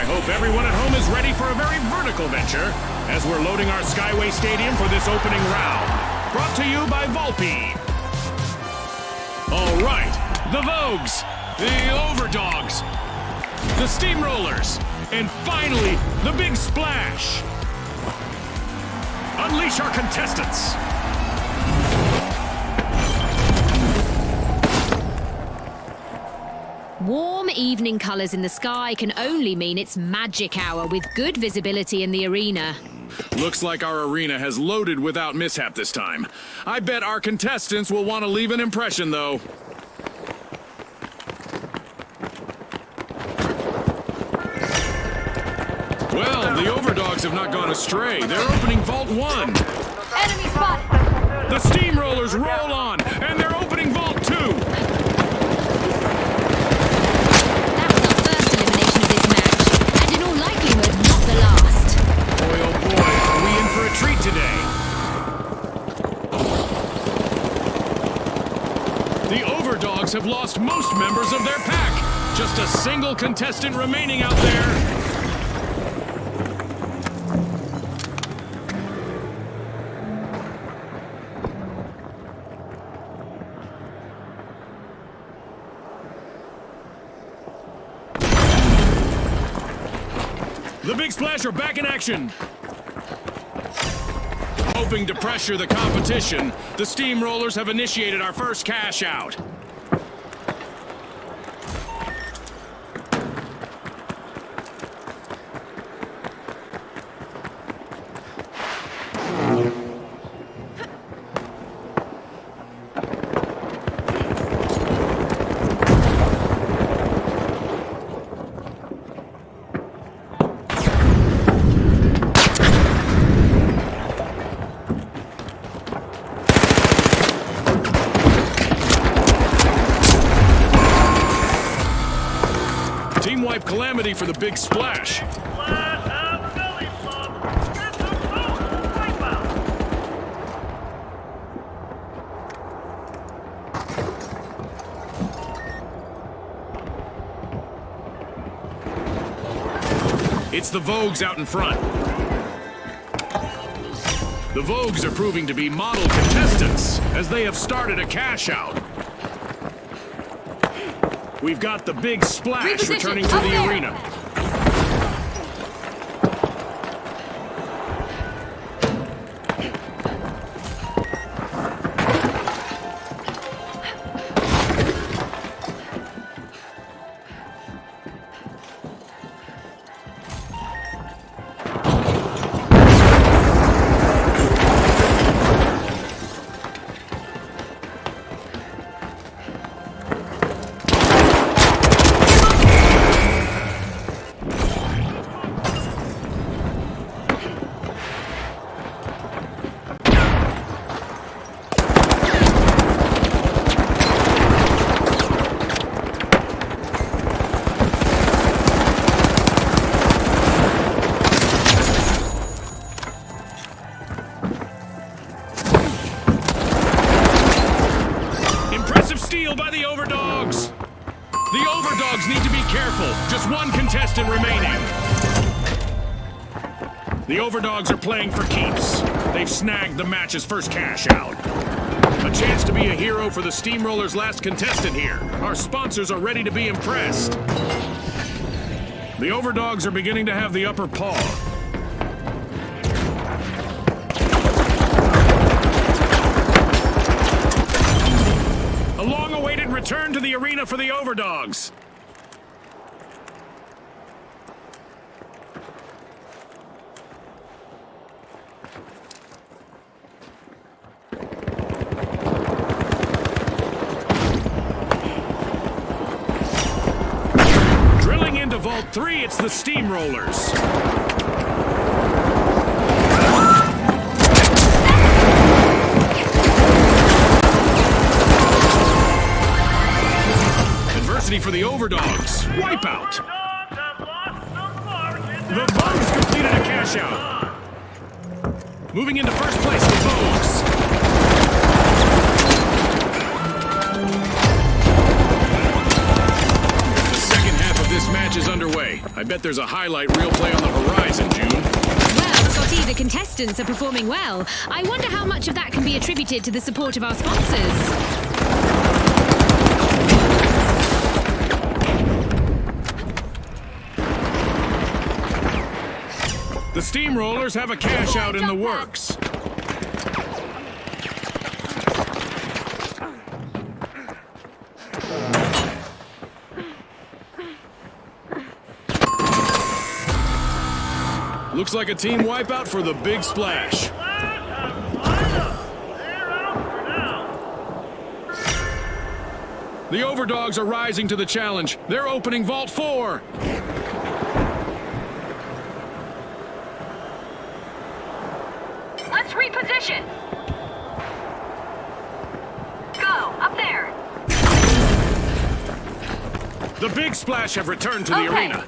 hope everyone at home is ready for a very vertical venture as we're loading our Skyway Stadium for this opening round. Brought to you by Volpe. All right, the Vogues, the Overdogs, the Steamrollers, and finally, the Big Splash. Unleash our contestants. Warm evening colours in the sky can only mean it's magic hour with good visibility in the arena. Looks like our arena has loaded without mishap this time. I bet our contestants will want to leave an impression, though. Well, the Overdogs have not gone astray. They're opening Vault 1. Enemy spotted! The Steamrollers roll on, and they're opening Vault 2. Treat today. The Overdogs have lost most members of their pack. Just a single contestant remaining out there. The Big Splash are back in action. Hoping to pressure the competition, the Steamrollers have initiated our first cash out. Team wipe calamity for the Big Splash. It's the Vogues out in front. The Vogues are proving to be model contestants as they have started a cash out. We've got the Big Splash returning to the arena. By the Overdogs. The Overdogs need to be careful. Just one contestant remaining. The Overdogs are playing for keeps. They've snagged the match's first cash out. A chance to be a hero for the Steamrollers' last contestant here. Our sponsors are ready to be impressed. The Overdogs are beginning to have the upper paw. Return to the arena for the Overdogs. Drilling into Vault 3, it's the Steamrollers. For the Overdogs. Wipeout. The Vogues completed a cash out. Moving into first place, the Vogues. The second half of this match is underway. I bet bet there's a highlight reel play on the horizon, June. Well, Scotty, the contestants are performing well. I wonder how much of that can be attributed to the support of our sponsors. The Steamrollers have a cash out in the works. Looks like a team wipeout for the big splash. The Overdogs are rising to the challenge. They're opening Vault 4. Let's reposition. Go, up there. The big splash have returned to the arena.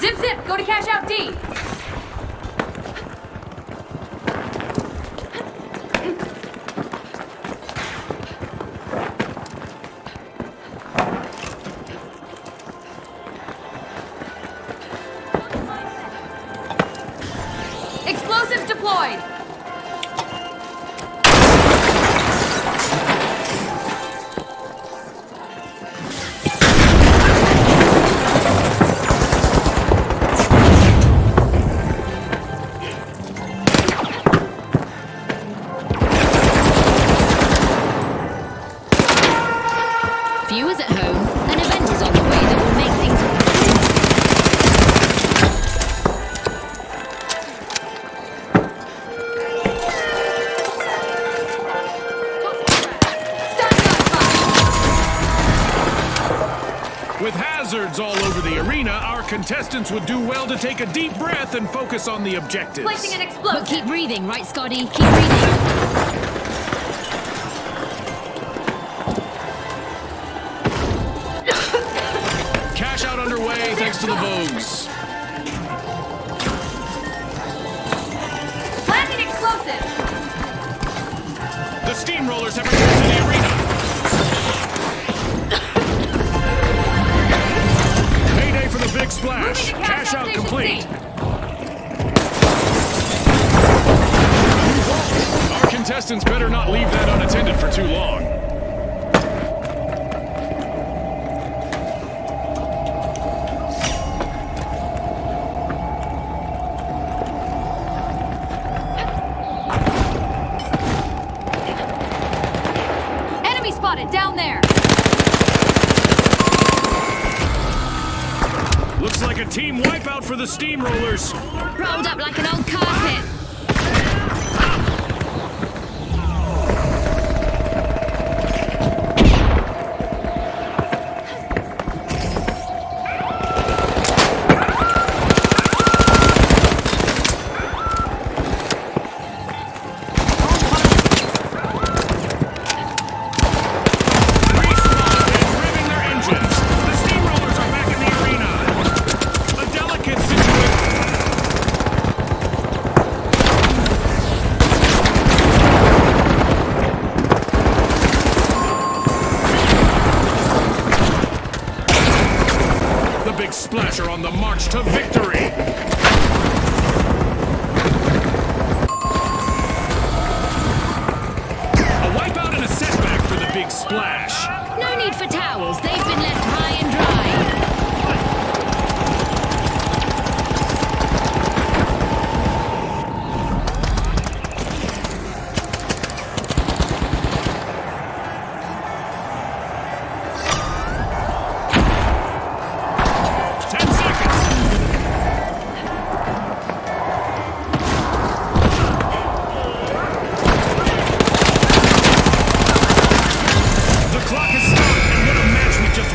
Zip, zip, go to cash out D. Explosives deployed. Viewers at home, an event is on the way that will make things... With hazards all over the arena, our contestants would do well to take a deep breath and focus on the objectives. Placing an explosive. But keep breathing, right, Scotty? Keep breathing. Cash out underway thanks to the Vogues. Planting explosive. The Steamrollers have returned to the arena. Payday for the big splash. Moving to Cash out station complete. C. Our contestants better not leave that unattended for too long. Enemy spotted down there. Looks like a team wipeout for the Steamrollers. Rolled up like an old carpet. Respawn and revving their engines. The Steamrollers are back in the arena. A delicate situation. The big splasher on the march to victory. A wipeout and a setback for the big splash. No need for towels. They've been left high and dry. The clock has stopped, and what a match we just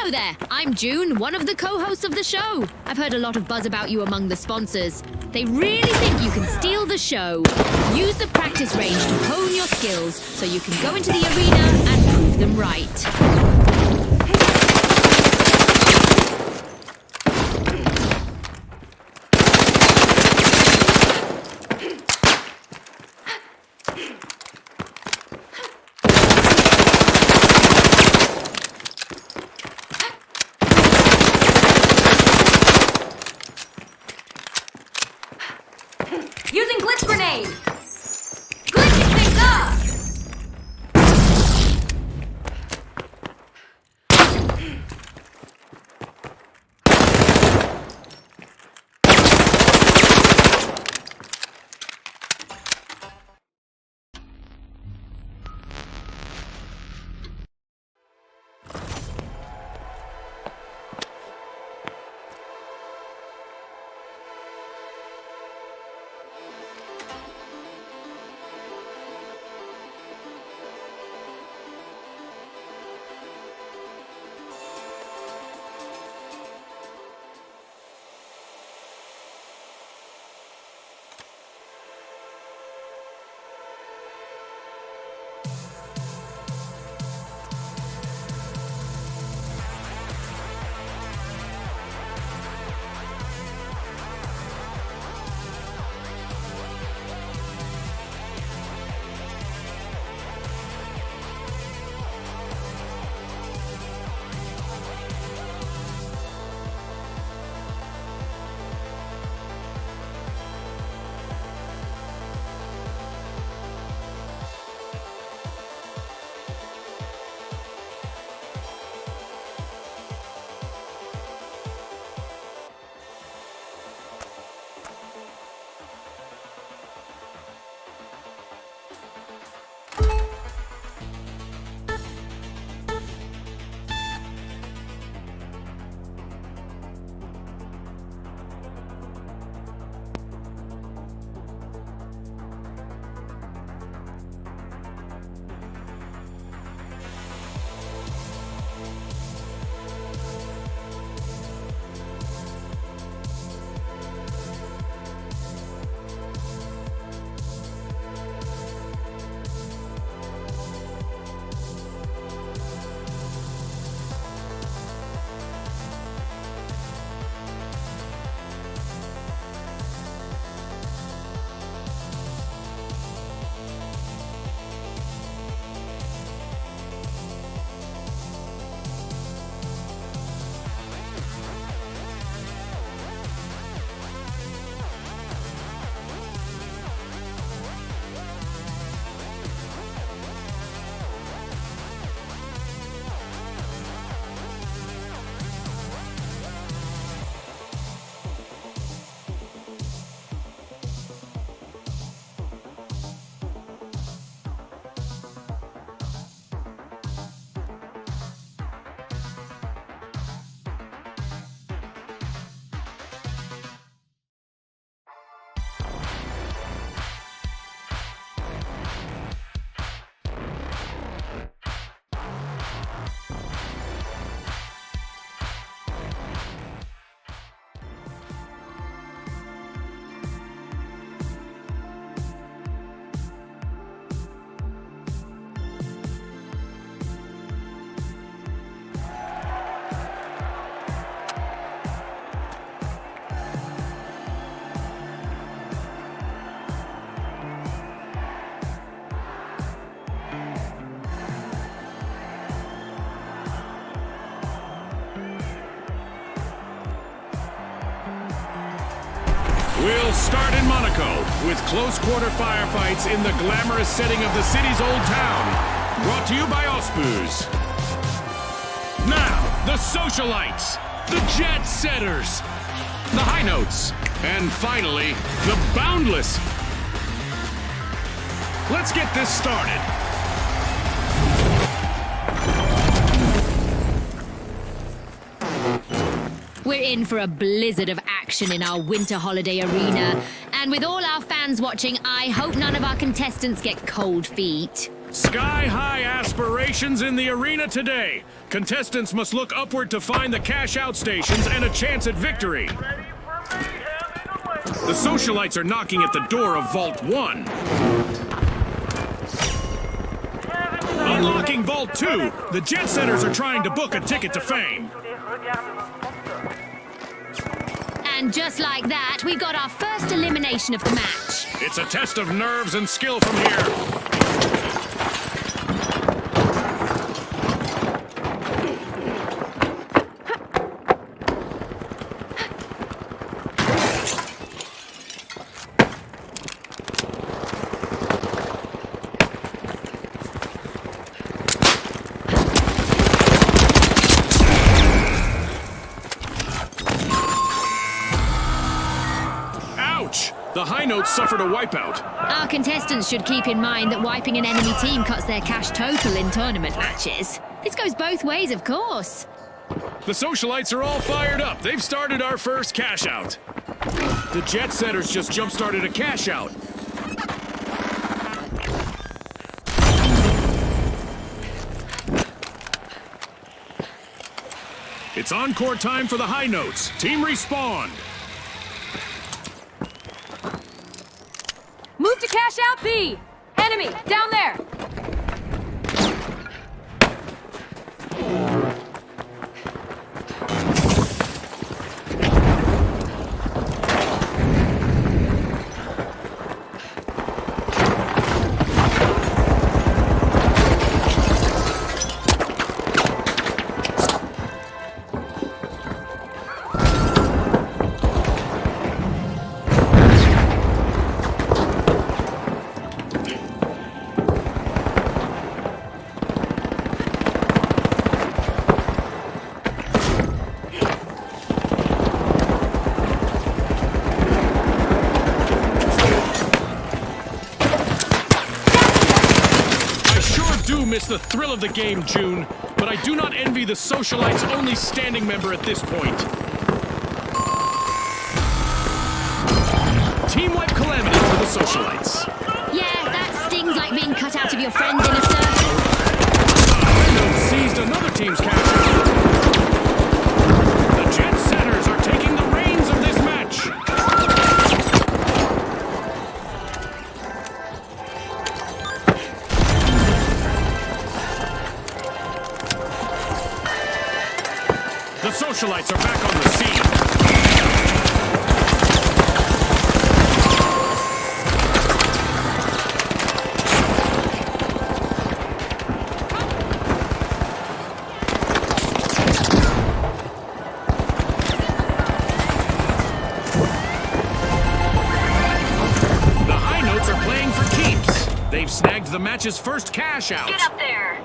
Hello there, I'm June, one of the co-hosts of the show. I've heard a lot of buzz about you among the sponsors. They really think you can steal the show. Use the practice range to hone your skills so you can go into the arena and prove them right. Using glitch grenade! Glitching things up! We'll start in Monaco with close quarter firefights in the glamorous setting of the city's old town. Brought to you by Ospuz. Now, the socialites, the jet setters, the high notes, and finally, the boundless. Let's get this started. We're in for a blizzard of action in our winter holiday arena. And with all our fans watching, I hope none of our contestants get cold feet. Sky-high aspirations in the arena today. Contestants must look upward to find the cash-out stations and a chance at victory. The socialites are knocking at the door of Vault 1. Unlocking Vault 2, the Jet Setters are trying to book a ticket to fame. And just like that, we got our first elimination of the match. It's a test of nerves and skill from here. The High Notes suffered a wipeout. Our contestants should keep in mind that wiping an enemy team cuts their cash total in tournament matches. This goes both ways, of course. The socialites are all fired up. They've started our first cash out. The Jet Setters just jump-started a cash out. It's encore time for the High Notes. Team respawn. Move to cash out B! Enemy, down there! Miss the thrill of the game, June, but I do not envy the socialites' only standing member at this point. Team wipe calamity for the socialites. Yeah, that stings like being cut out of your friend's inner circle. Finalzzz seized another team's cash out. The Jet Setters are taking the reins of this match. The socialites are back on the scene. The High Notes are playing for keeps. They've snagged the match's first cash out. Get up there!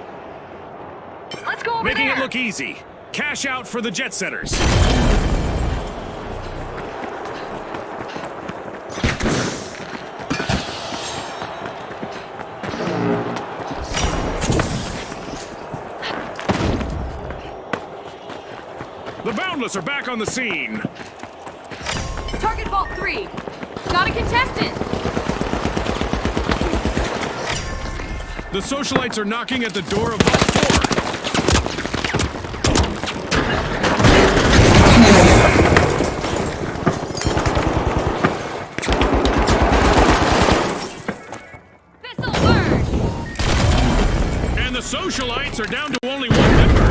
Let's go over Making there! it look easy. Cash out for the Jet Setters. The Boundless are back on the scene. Target Vault 3! Got a contestant! The socialites are knocking at the door of Vault 4. This'll burn! And the socialites are down to only one member.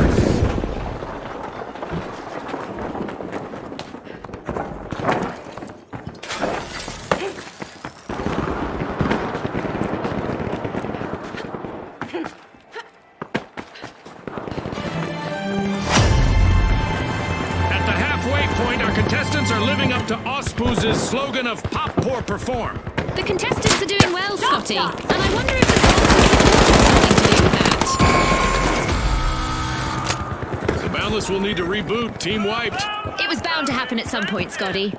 At the halfway point, our contestants are living up to Ospooz's slogan of Pop, Pour, Perform. The contestants are doing well, Scotty. And I wonder if the sponsors have something to do with that. The Boundless will need to reboot. Team wiped. It was bound to happen at some point, Scotty.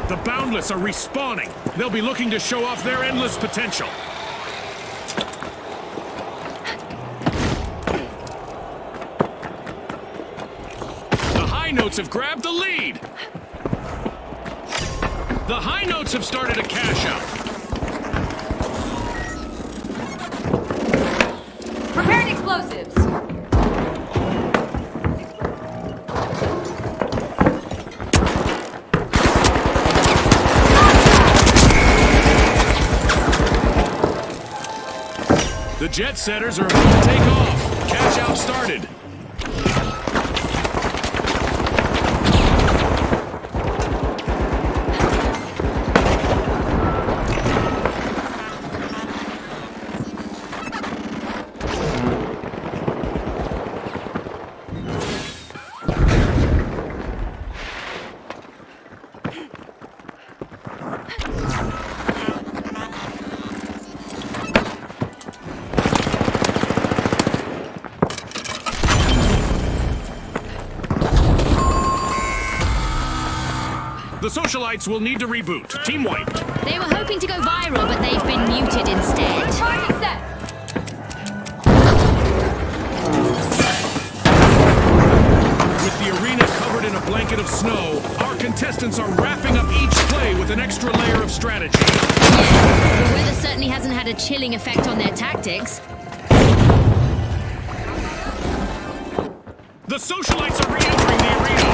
The Boundless are respawning. They'll be looking to show off their endless potential. high notes have grabbed the lead. The high notes have started a cash out. Preparing explosives. The jet setters are about to take off. Cash out started. The socialites will need to reboot. Team wiped. They were hoping to go viral, but they've been muted instead. Target set. With the arena covered in a blanket of snow, our contestants are wrapping up each play with an extra layer of strategy. The weather certainly hasn't had a chilling effect on their tactics. The socialites are re-entering the arena.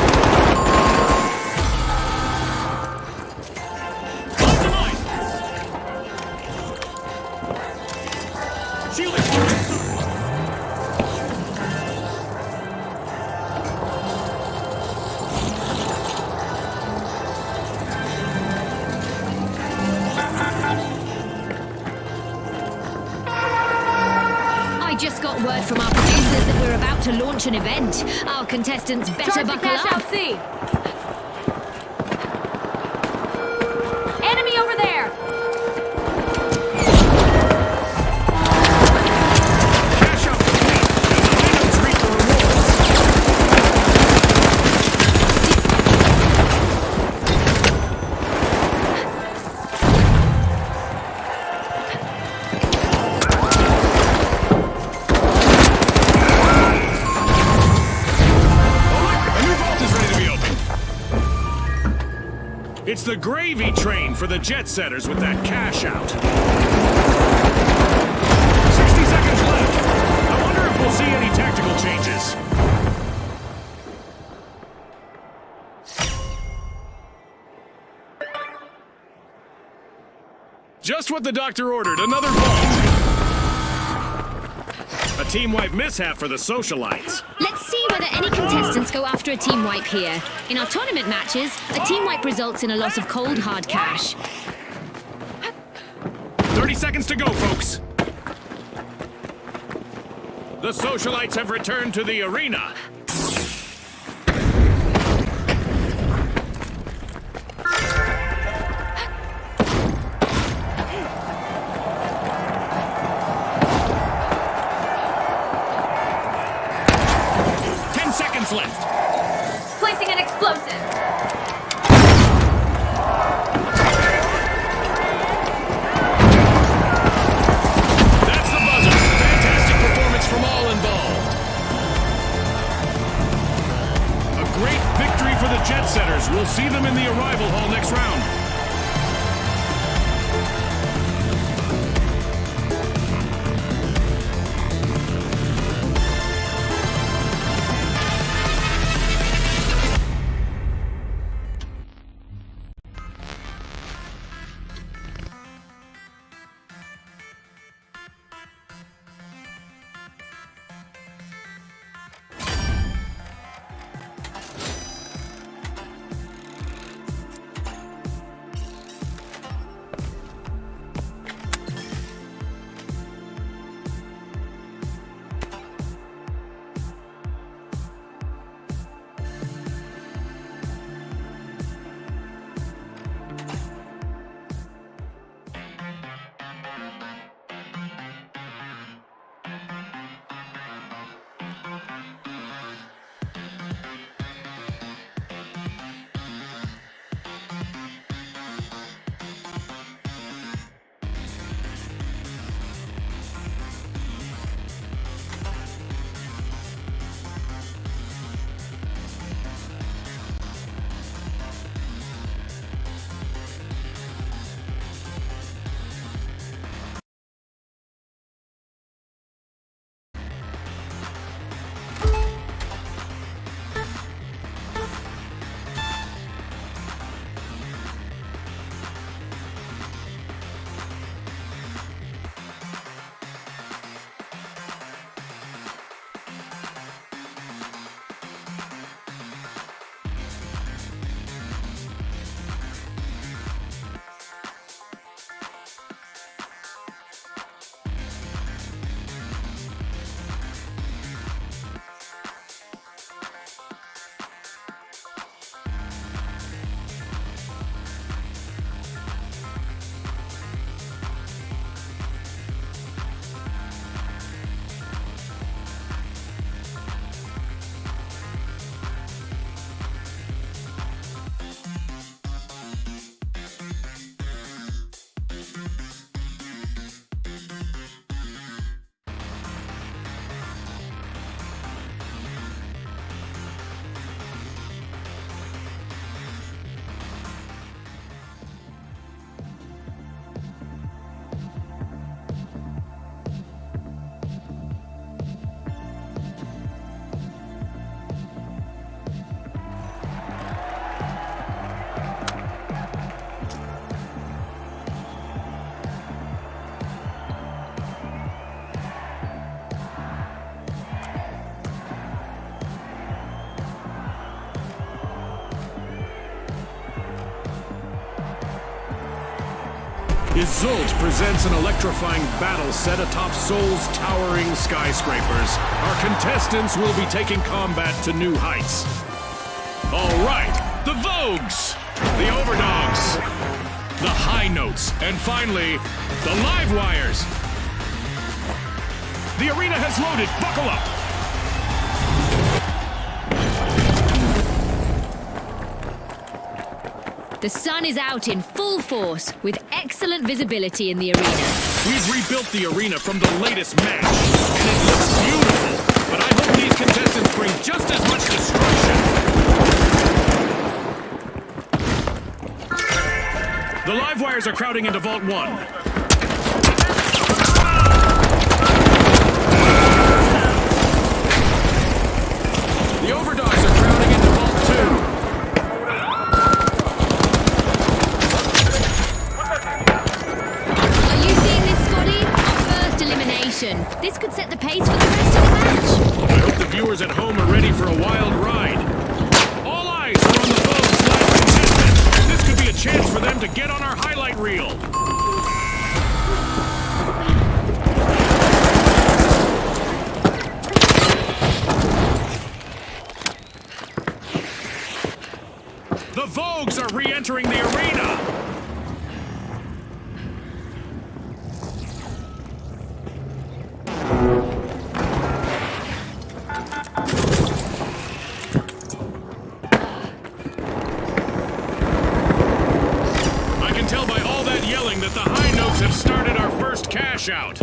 I just got word from our producers that we're about to launch an event. Our contestants better Charge the buckle cash up. out C. Enemy over there. Cash out complete. The items reap the rewards. A new vault is ready to be opened. It's the gravy train for the jet setters with that cash out. 60 seconds left. I wonder if we'll see any tactical changes. Just what the doctor ordered, another vault. A team wipe mishap for the socialites. Let's see whether any contestants go after a team wipe here. In our tournament matches, a team wipe results in a loss of cold hard cash. 30 seconds to go, folks. The socialites have returned to the arena. Left. Placing an explosive. That's the buzzer. Fantastic performance from all involved. A great victory for the jet setters. We'll see them in the arrival hall next round. Isolde presents an electrifying battle set atop Seoul's towering skyscrapers. Our contestants will be taking combat to new heights. All right, the Vogues, the Overdogs, the High Notes, and finally, the Live Wires. The arena has loaded. Buckle up. The sun is out in full force, with excellent visibility in the arena. We've rebuilt the arena from the latest match, and it looks beautiful. But I hope these contestants bring just as much destruction. The live wires are crowding into Vault 1. The Overdogs are crowding into Vault 2. This could set the pace for the rest of the match. I hope the viewers at home are ready for a wild ride. All eyes are on the Vogue's last contestant. This could be a chance for them to get on our highlight reel. The Vogues are re-entering the arena. That the High Notes have started our first cash out.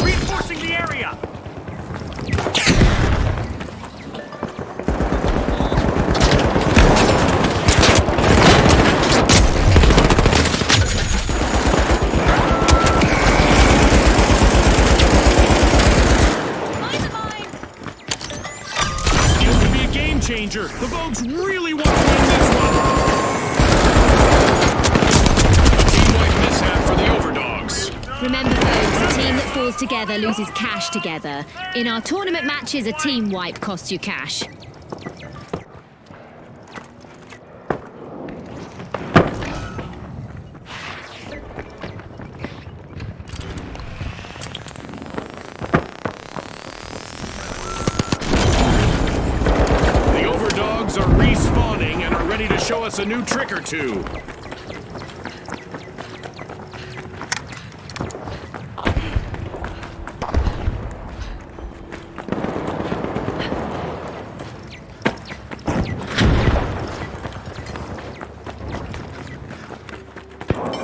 Reinforcing the area. Changer. The Vogues really want to win this one. A team-wide mishap for the Overdogs. Remember, folks, a team that falls together loses cash together. In our tournament matches, a team wipe costs you cash. Are respawning and are ready to show us a new trick or two.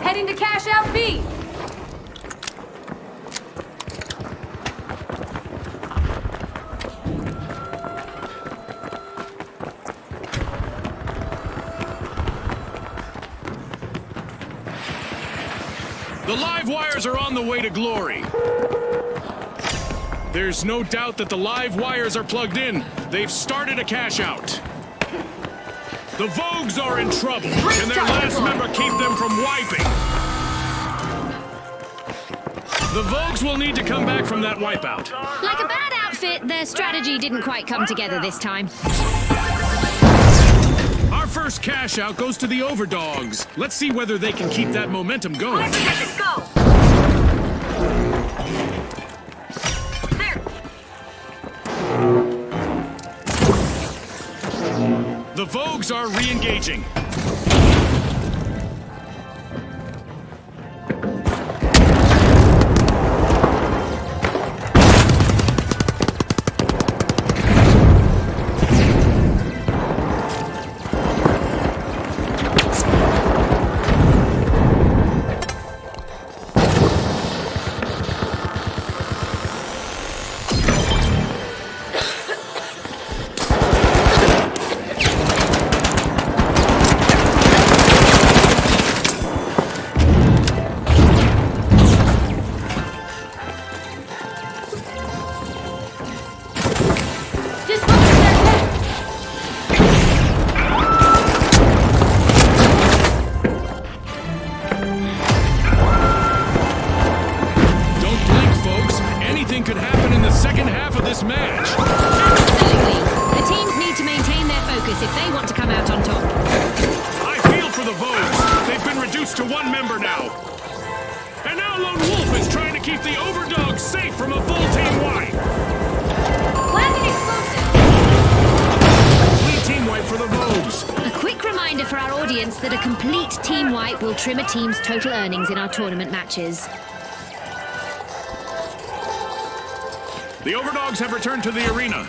Heading to cash out B. The live wires are on the way to glory. There's no doubt that the live wires are plugged in. They've started a cash out. The Vogues are in trouble. Can their last member keep them from wiping? The Vogues will need to come back from that wipeout. Like a bad outfit, their strategy didn't quite come together this time. Our first cash out goes to the Overdogs. Let's see whether they can keep that momentum going. Let's go. There. The Vogues are re-engaging. second half of this match. Absolutely. The teams need to maintain their focus if they want to come out on top. I feel for the Vogues. They've been reduced to one member now. And now Lone Wolf is trying to keep the Overdogs safe from a full team wipe. Landing explosive! Complete team wipe for the Vogues. A quick reminder for our audience that a complete team wipe will trim a team's total earnings in our tournament matches. The Overdogs have returned to the arena.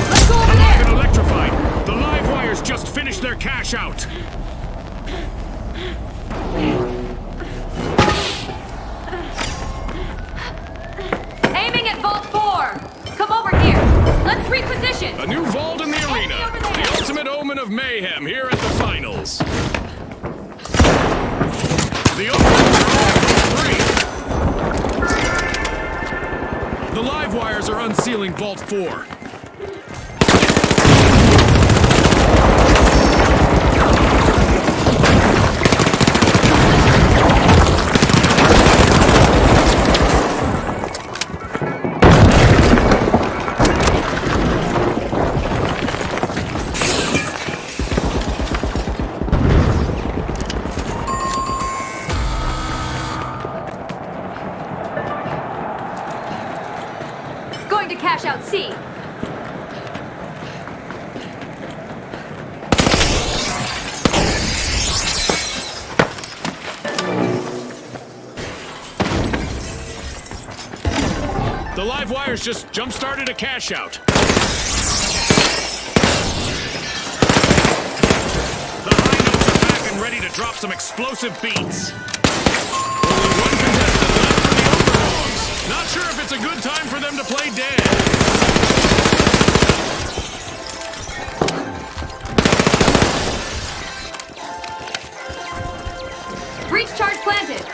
Let's go over Alive there! and electrified. The live wires just finished their cash out. Aiming at Vault 4! Come over here! Let's reposition! A new vault in the arena. over there. The ultimate omen of mayhem here at the finals. The Overdogs are on 3. The live wires are unsealing Vault 4. Going to cash out C. The live wires just jump-started a cash out. The high notes are back and ready to drop some explosive beats. Only one contestant left for the Overdogs. Not sure if it's a good time for them to play dead. Breach charge planted.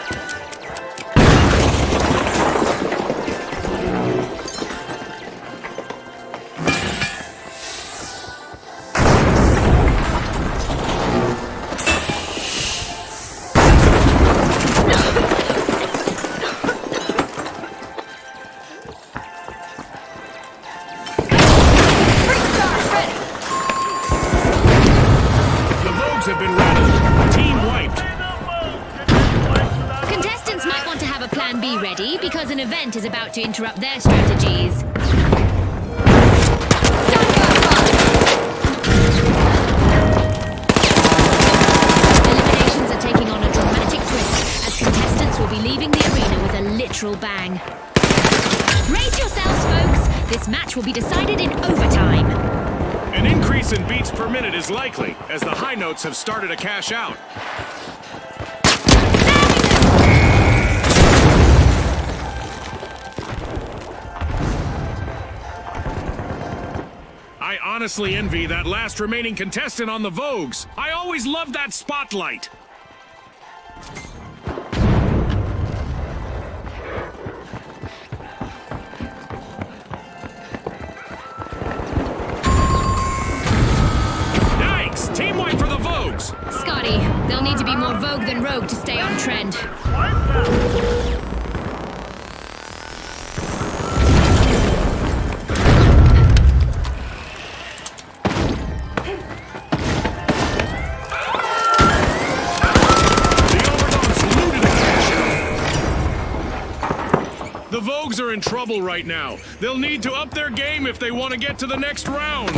Breach charge ready. The Vogues have been rattled. Team wiped. Contestants might want to have a plan B ready because an event is about to interrupt their strategies. Eliminations are taking on a dramatic twist as contestants will be leaving the arena with a literal bang. Brace yourselves, folks. This match will be decided in overtime. An increase in beats per minute is likely, as the high notes have started to cash out. I honestly envy that last remaining contestant on the Vogues. I always loved that spotlight. Yikes! Team wipe for the Vogues. Scotty, they'll need to be more Vogue than Rogue to stay on trend. The Vogues are in trouble right now. They'll need to up their game if they want to get to the next round.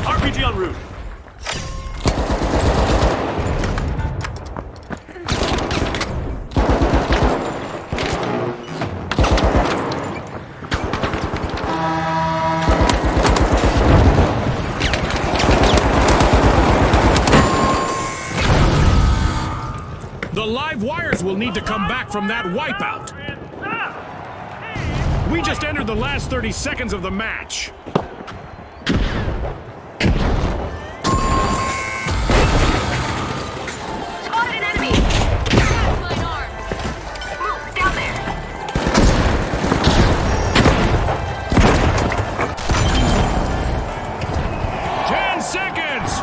RPG en route. The live wires will need to come back from that wipeout. We just entered the last 30 seconds of the match. Spotted an enemy. That's my arm. Move down there. 10 seconds!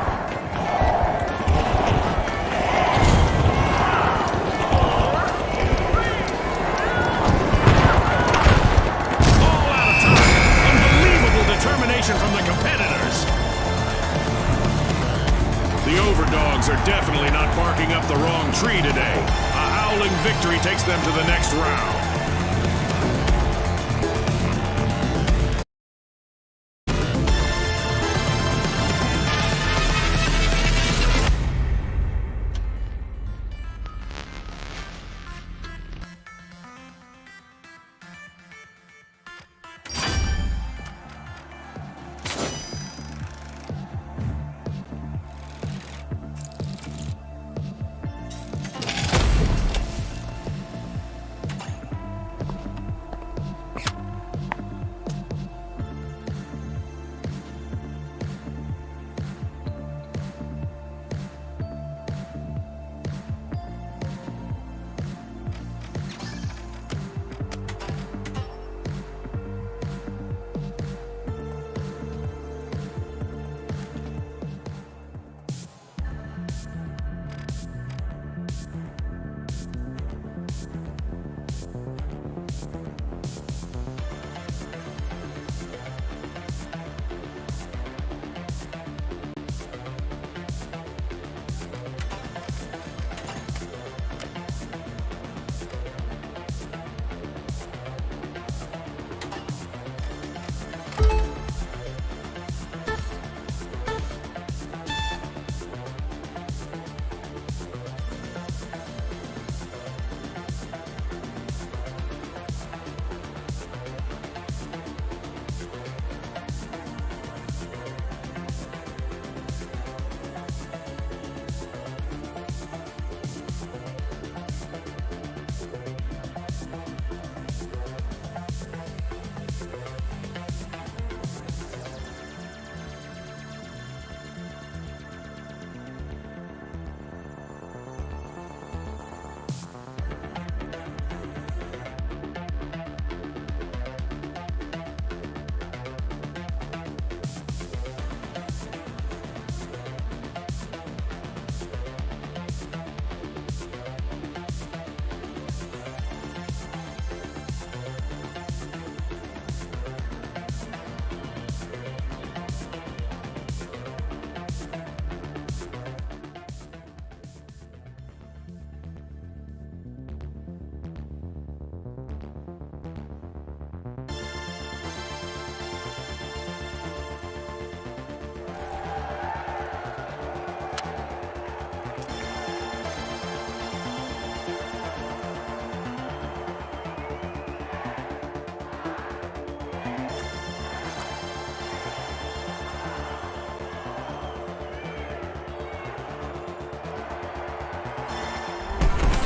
Fighters are definitely not barking up the wrong tree today. A howling victory takes them to the next round.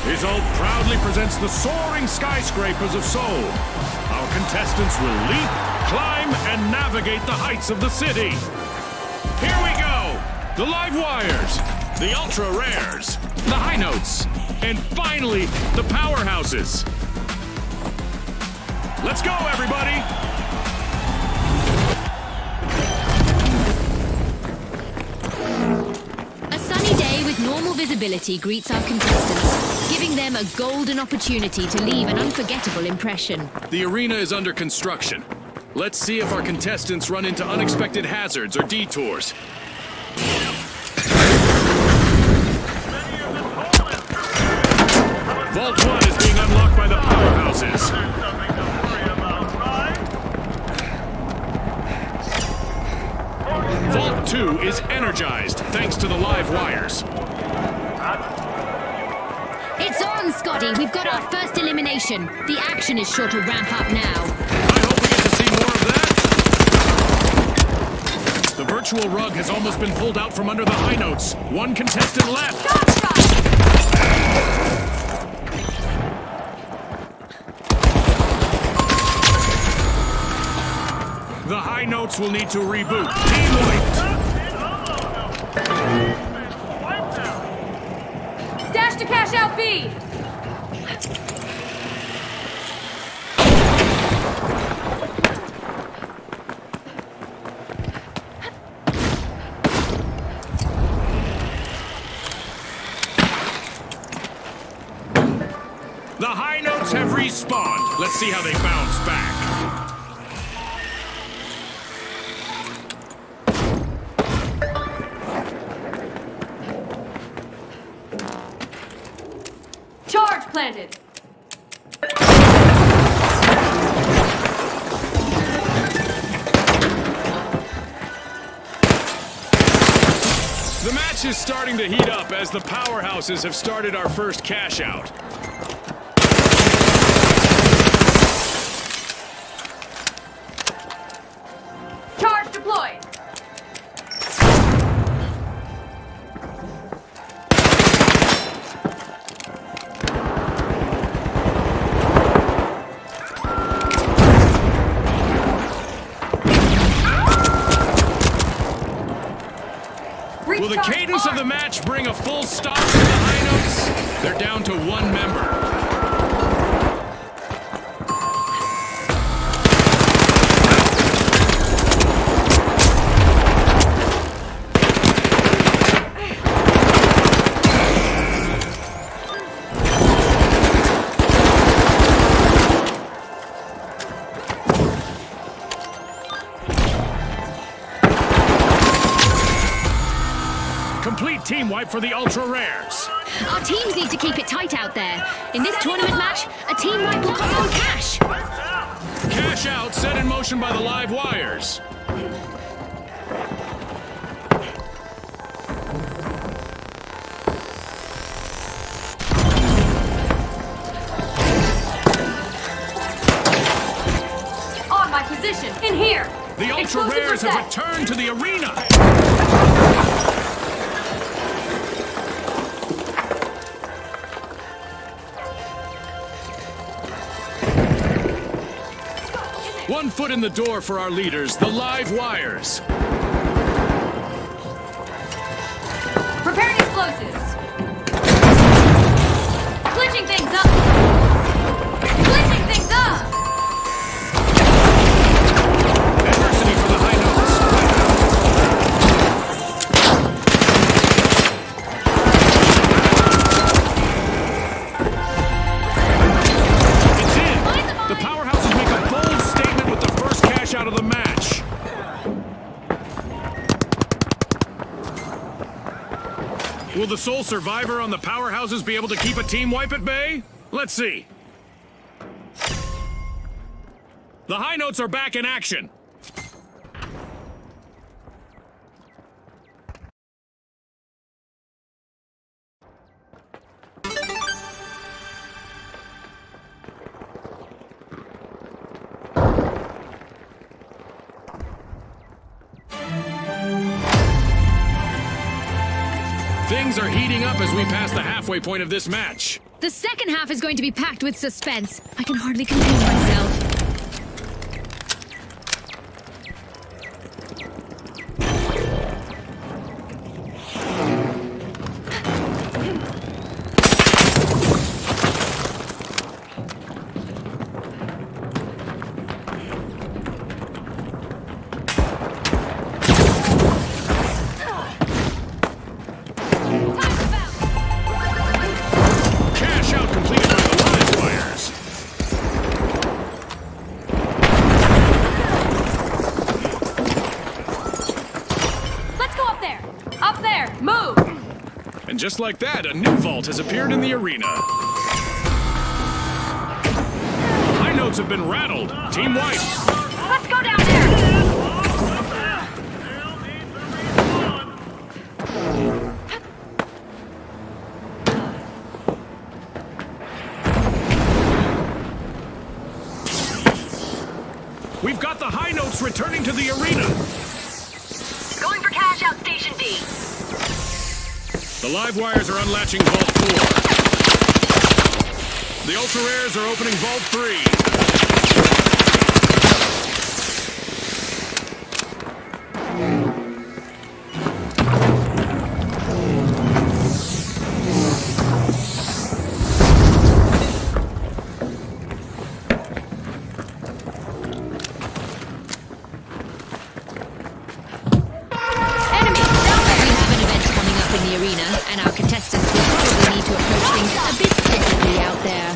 Result proudly presents the soaring skyscrapers of Seoul. Our contestants will leap, climb, and navigate the heights of the city. Here we go! The live wires, the ultra rares, the high notes, and finally, the powerhouses. Let's go, everybody! A sunny day with normal visibility greets our contestants, giving them a golden opportunity to leave an unforgettable impression. The arena is under construction. Let's see if our contestants run into unexpected hazards or detours. Vault 1 is being unlocked by the powerhouses. Vault 2 is energized thanks to the live wires. It's on, Scotty! We've got our first elimination. The action is sure to ramp up now. I hope we get to see more of that. The virtual rug has almost been pulled out from under the high notes. One contestant left. The high notes will need to reboot. Team wiped. Dash to cash out B! The high notes have respawned. Let's see how they bounce back. match is starting to heat up as the powerhouses have started our first cash out. Charge deployed. Will the cadence of the match bring a full stop to the High Notes? They're down to one member. Complete team wipe for the Ultra Rares. Our teams need to keep it tight out there. In this tournament match, a team wipe will cost them cash. Cash out set in motion by the live wires. On my position. In here. The Ultra Explosives Rares are have set. returned to the arena. One foot in the door for our leaders, the live wires. Preparing explosives. Glitching things up. Glitching things up. Adversity for the High Notes. It's in. The powerhouses make a bold statement with the first cash out of the match. Will the sole survivor on the powerhouses be able to keep a team wipe at bay? Let's see. The High Notes are back in action. Things are heating up as we pass the halfway point of this match. The second half is going to be packed with suspense. I can hardly contain myself. Cash out completed by the live wires. Let's go up there. Up there. Move. And just like that, a new vault has appeared in the arena. High Notes have been rattled. Team wipe. Let's go down there. We've got the High Notes returning to the arena. Going for cash out station D. The live wires are unlatching Vault 4. The Ultra Rares are opening Vault 3. And our contestants will probably need to approach things a bit differently out there.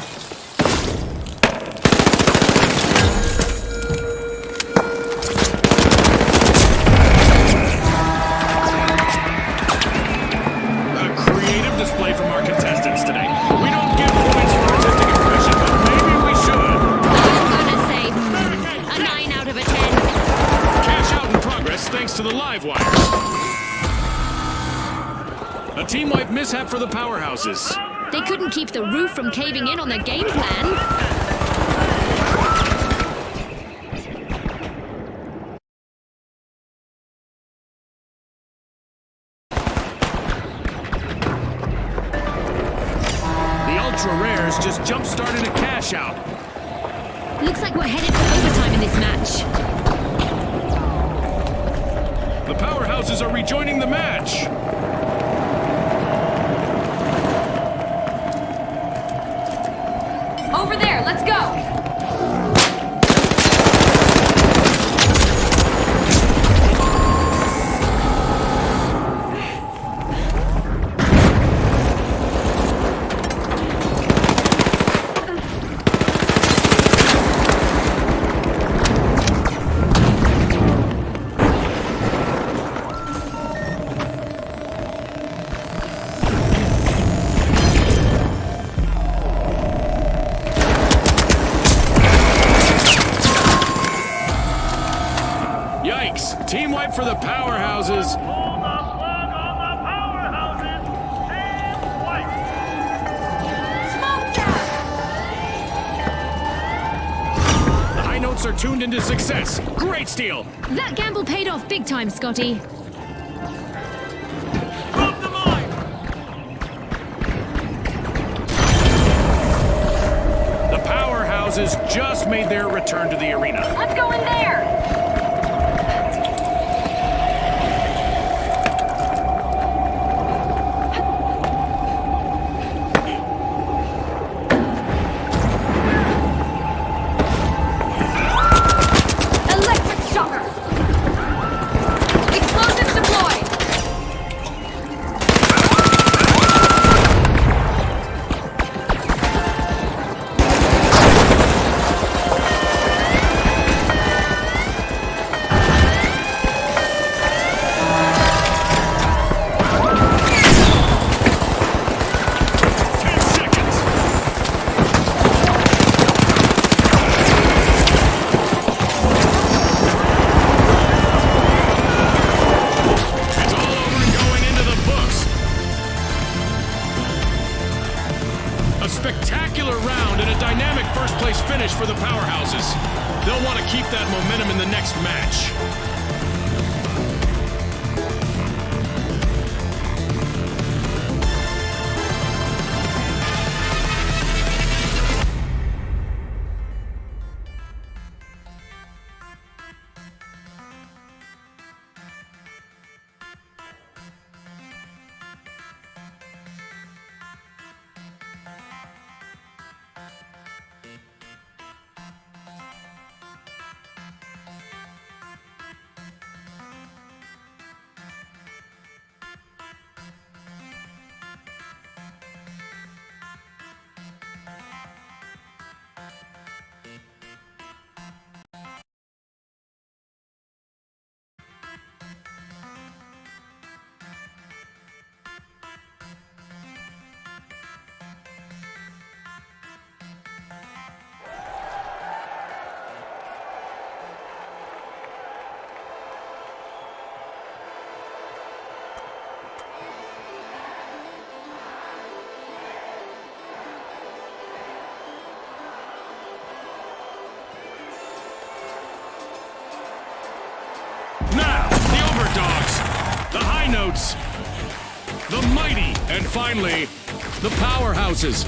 A creative display from our contestants today. We don't give points for artistic expression, but maybe we should. I'm gonna say, a 9 out of a 10. Cash out in progress thanks to the live wires. A team-wide mishap for the powerhouses. They couldn't keep the roof from caving in on their game plan. Rares just jump-started a cash-out. Looks like we're headed for overtime in this match. The powerhouses are rejoining the match. Over there, let's go! Team wipe for the powerhouses. The high notes are tuned into success. Great steal. That gamble paid off big time, Scotty. Drop the mine! The powerhouses just made their return to the arena. Let's go in there! Spectacular round and a dynamic first-place finish for the powerhouses. They'll want to keep that momentum in the next match. Now, the overdogs, the high notes, the mighty, and finally, the powerhouses.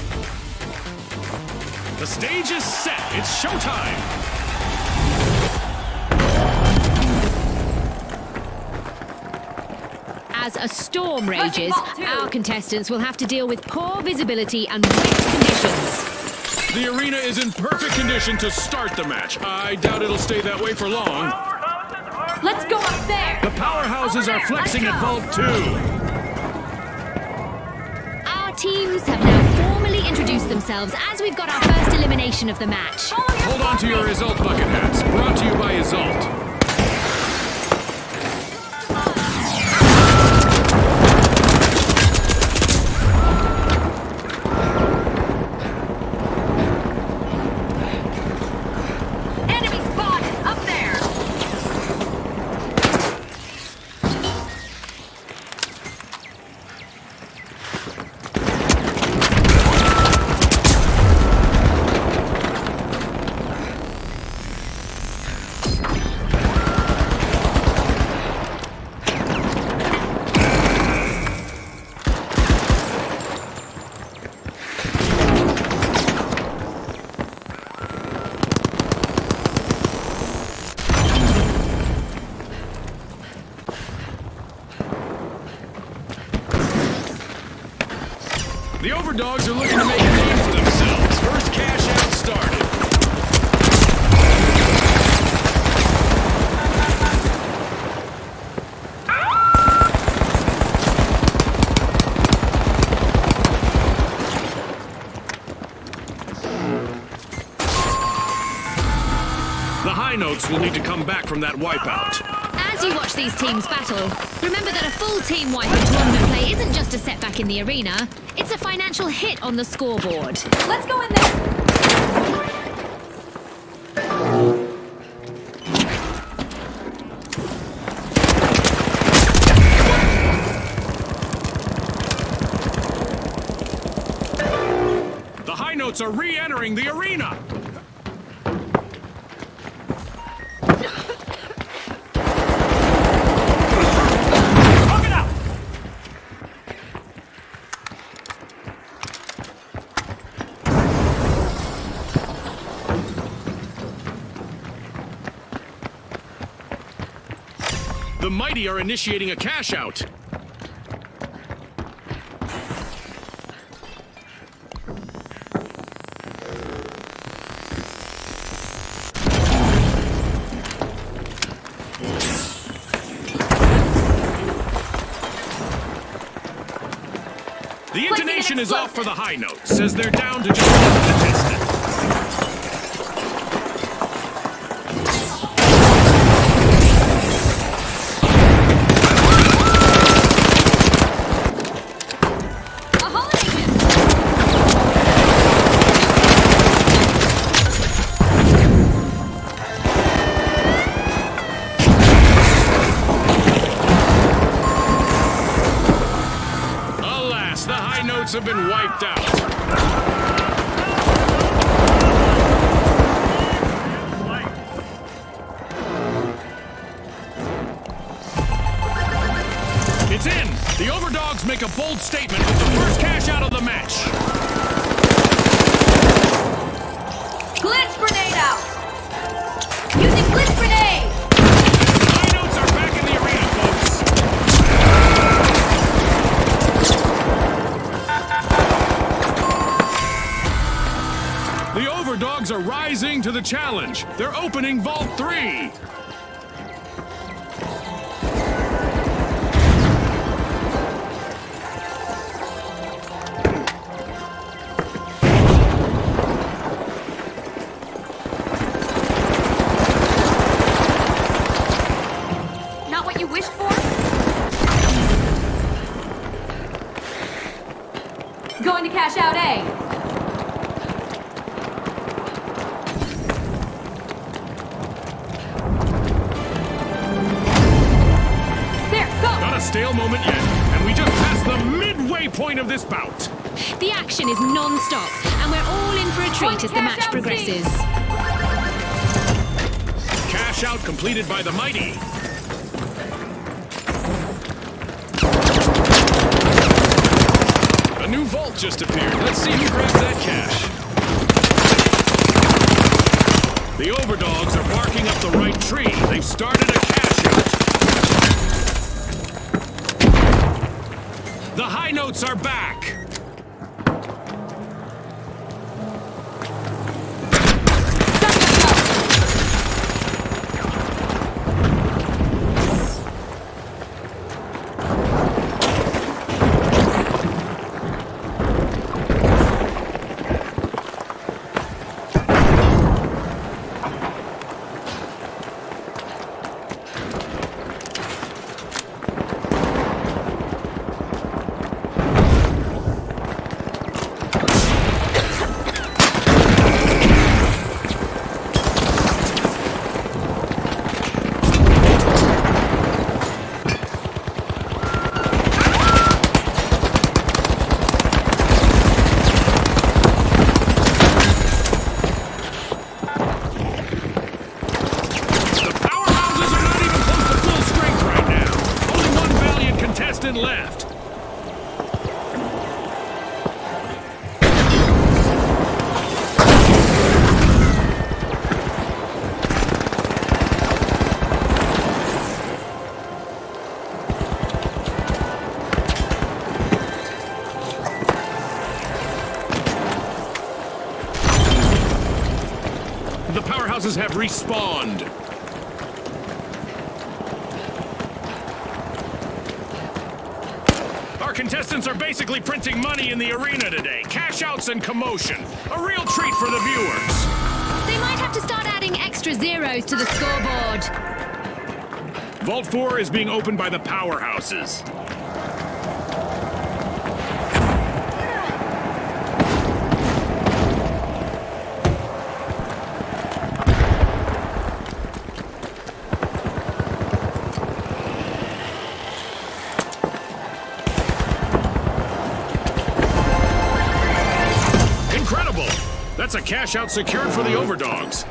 The stage is set. It's showtime. As a storm rages, our contestants will have to deal with poor visibility and wet conditions. The arena is in perfect condition to start the match. I doubt it'll stay that way for long. Let's go up there! The powerhouses are flexing at Vault 2. Our teams have now formally introduced themselves as we've got our first elimination of the match. Hold on to your Result bucket hats. Brought to you by Result. The Overdogs are looking to make a name for themselves. First cash out started. The High Notes will need to come back from that wipeout. As you watch these teams battle, remember that a full team wipe in tournament play isn't just a setback in the arena, it's a financial hit on the scoreboard. Let's go in there. The High Notes are re-entering the arena. The Mighty are initiating a cash out. The intonation is off for the High Notes, as they're down to just one contestant. A holiday gift. Alas, the High Notes have been wiped out. It's in! The Overdogs make a bold statement with the first cash out of the match. Glitch grenade out. Using glitch grenade. High Notes are back in the arena, folks. The Overdogs are rising to the challenge. They're opening Vault 3. Not what you wished for? Going to cash out A. There, go! Not a stale moment yet, and we just passed the midway point of this bout. The action is non-stop, and we're all in for a treat as the match progresses. Cash out completed by the Mighty. A new vault just appeared. Let's see who grabs that cash. The Overdogs are barking up the right tree. They've started a cash out. The High Notes are back. powerhouses have respawned. Our contestants are basically printing money in the arena today. Cash outs and commotion. A real treat for the viewers. They might have to start adding extra zeros to the scoreboard. Vault 4 is being opened by the powerhouses. Incredible! That's a cash out secured for the overdogs.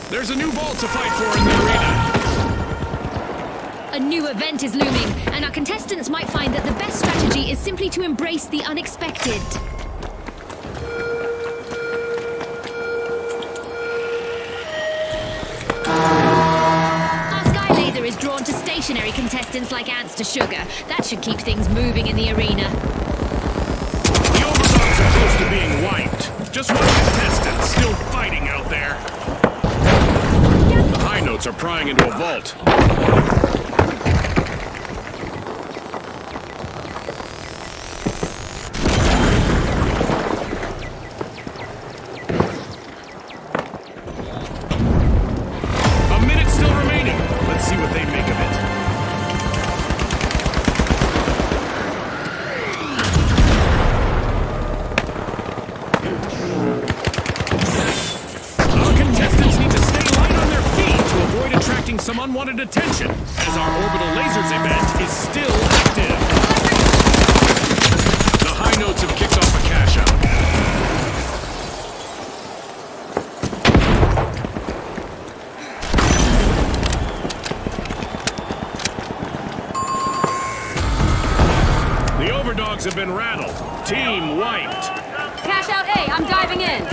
There's a new vault to fight for in the arena. A new event is looming, and our contestants might find that the best strategy is simply to embrace the unexpected. Our sky laser is drawn to stationary contestants like ants to sugar. That should keep things moving in the arena. The overdogs are close to being wiped. Just one contestant still fighting out there. The high notes are prying into a vault. A minute still remaining. Let's see what they make of it. Our contestants need to stay light on their feet to avoid attracting some unwanted attention, as our orbital lasers event is still active. The high notes have kicked off a cash out. The overdogs have been rattled. Team wiped. Cash out A, I'm diving in.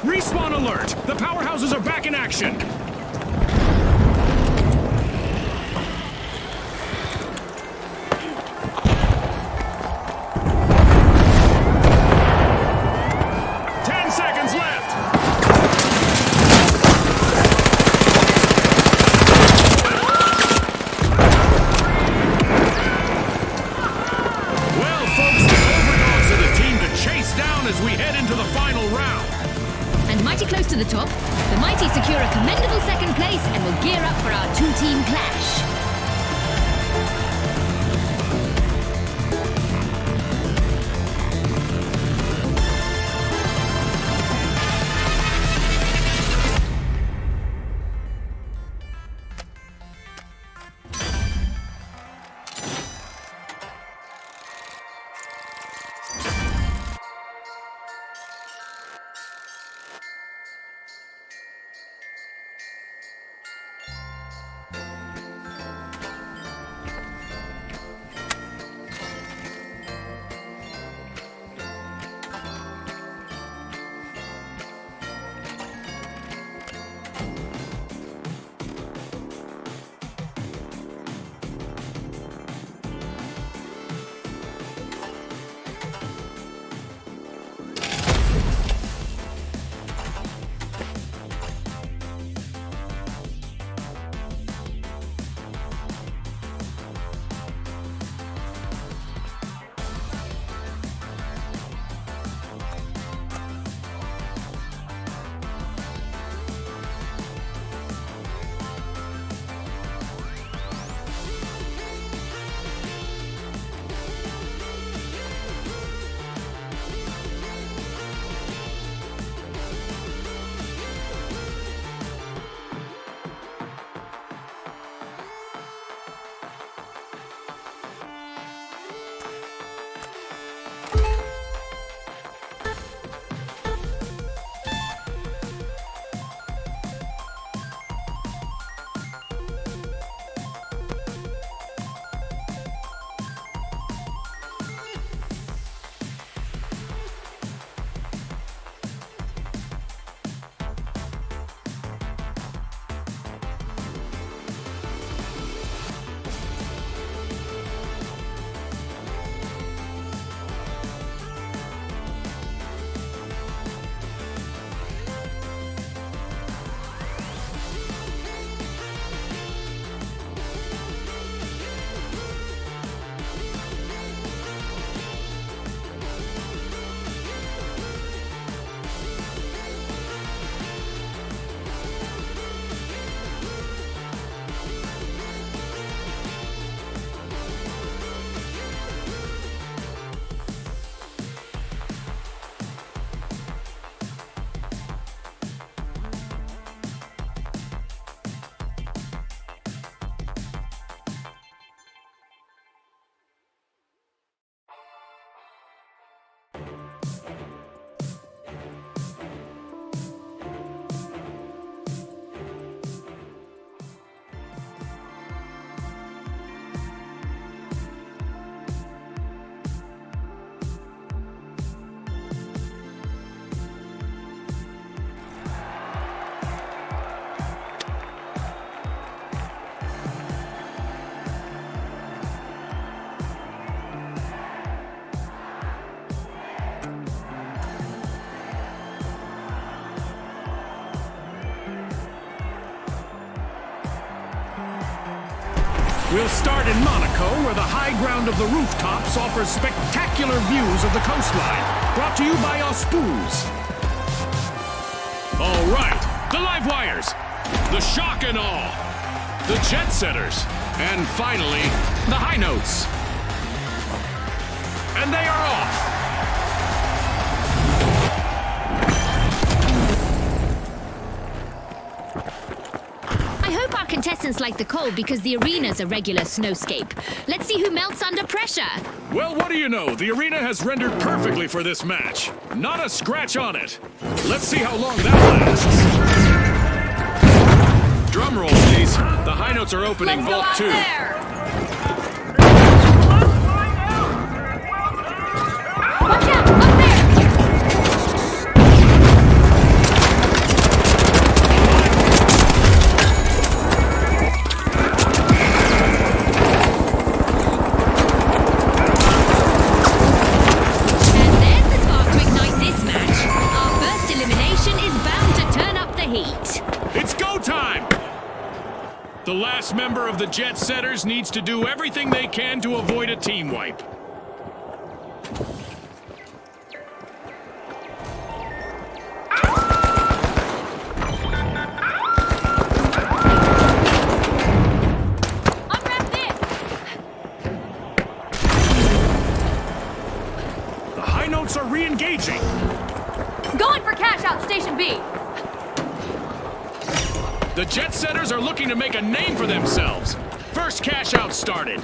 Respawn alert! The powerhouses are back in action! As we head into the final round. And mighty close to the top, the mighty secure a commendable second place and will gear up for our two-team clash. We'll start in Monaco, where the high ground of the rooftops offers spectacular views of the coastline. Brought to you by Auspuz. All right, the live wires, the shock and awe, the jet setters, and finally, the high notes. And they are off. I hope our contestants like the cold because the arena's a regular snowscape. Let's see who melts under pressure. Well, what do you know? The arena has rendered perfectly for this match. Not a scratch on it. Let's see how long that lasts. Drum roll, please. The high notes are opening Let's go Vault out 2. there! Watch out! Up there! And there's the spark to ignite this match. Our first elimination is bound to turn up the heat. It's go time! The last member of the Jet Setters needs to do everything they can to avoid a team wipe. Unwrap this! The high notes are re-engaging. Going for cash out, Station B! The Jet Setters are looking to make a name for themselves. First cash out started.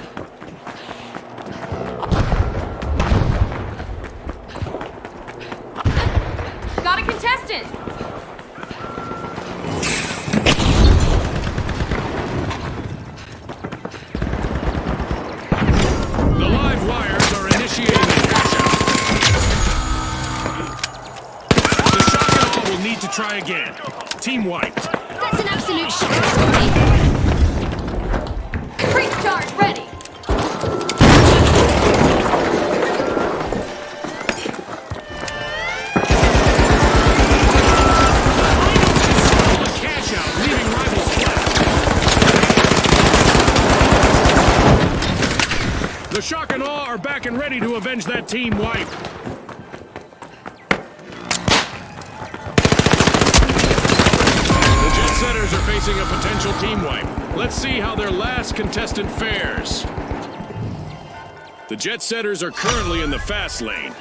Got a contestant! The live wires are initiating the cash out. The shock and awe will need to try again. Team wiped. That's an absolute shock story. Breach charge ready! The cash out, leaving rivals flat. The shock and awe are back and ready to avenge that team wipe. The Jet Setters are facing a potential team wipe. Let's see how their last contestant fares. The Jet Setters are currently in the fast lane.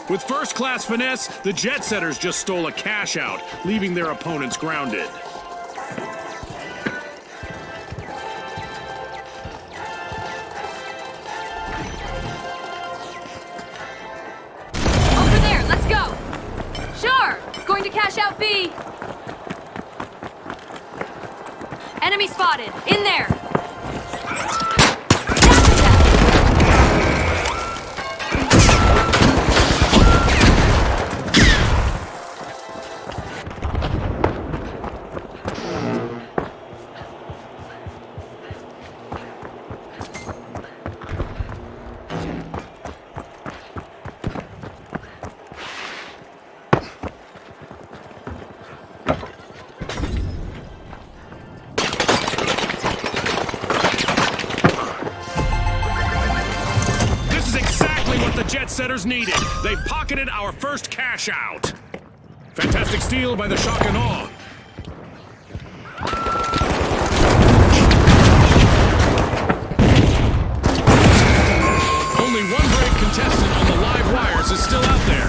With first-class finesse, the Jet Setters just stole a cash out, leaving their opponents grounded. Over there, let's go! Sure! Going to cash out B! Enemy spotted! In there! This is exactly what the Jet Setters needed. They've pocketed our first cash out. Fantastic steal by the shock and awe. Only one brave contestant on the live wires is still out there.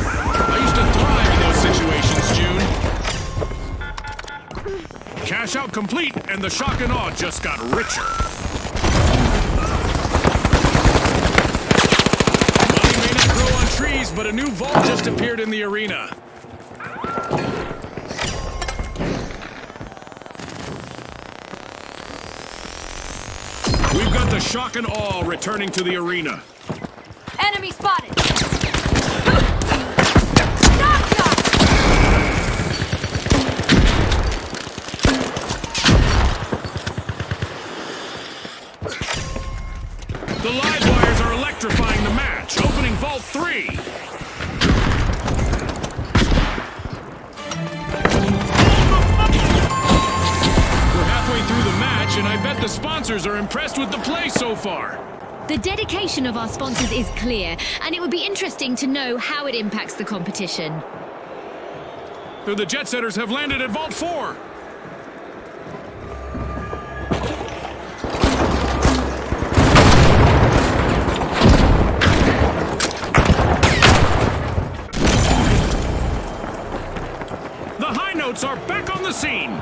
I used to thrive in those situations, June. Cash out complete, and the shock and awe just got richer. Money may not grow on trees, but a new vault just appeared in the arena. We've got the shock and awe returning to the arena. Enemy spotted! Knock, knock! The live wires are electrifying the match, opening Vault 3. We're halfway through the match, match, and I bet the sponsors are impressed with the play so far. The dedication of our sponsors is clear, and it would be interesting to know how it impacts the competition. The Jet Setters have landed at Vault 4. The High Notes are back on the scene.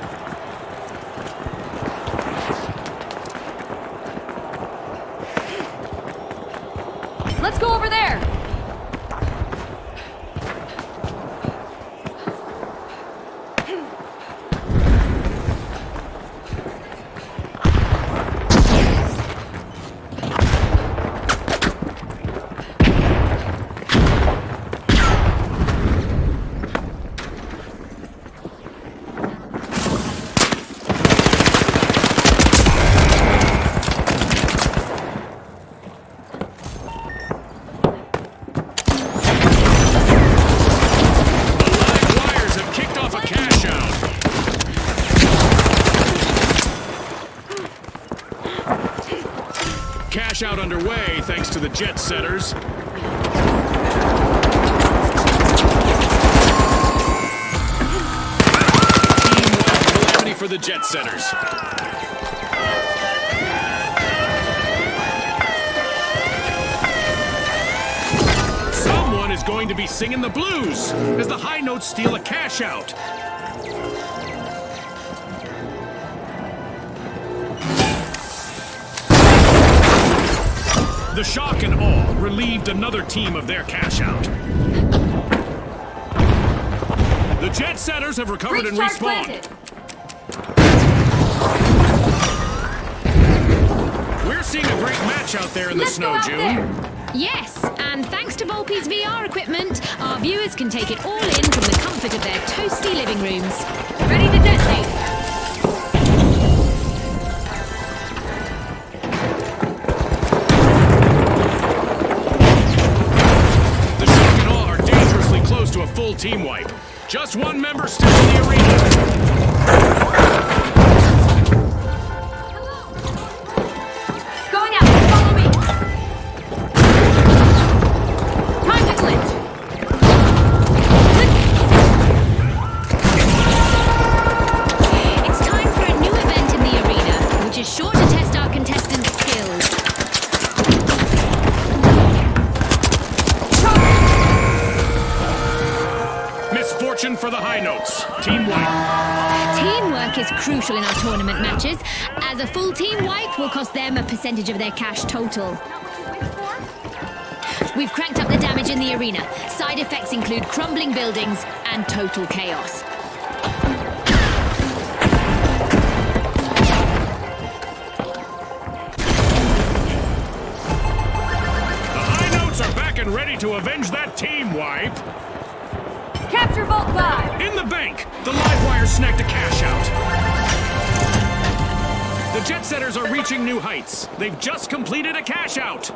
Let's go over there. Cash out underway thanks to the Jet Setters. Team-wide calamity for the Jet Setters. Someone is going to be singing the blues as the High Notes steal a cash out. The shock and awe relieved another team of their cash out. The Jet Setters have recovered and respawned. We're seeing a great match out there in the snow, June. Yes, and thanks to Volpe's VR equipment, our viewers can take it all in from the comfort of their toasty living rooms. Ready to detonate. To a full team wipe. Just one member still in the arena. Going out. Follow me. Time to glitch. It's time for a new event in the arena, which is sure to test our contestants' skills. Misfortune for the High Notes. Team wipe. Teamwork is crucial in our tournament matches, as a full team wipe will cost them a percentage of their cash total. We've cranked up the damage in the arena. Side effects include crumbling buildings and total chaos. The High Notes are back and ready to avenge that team wipe. Capture Vault 5! In the bank! The live wire snagged a cash out. The Jet Setters are reaching new heights. They've just completed a cash out.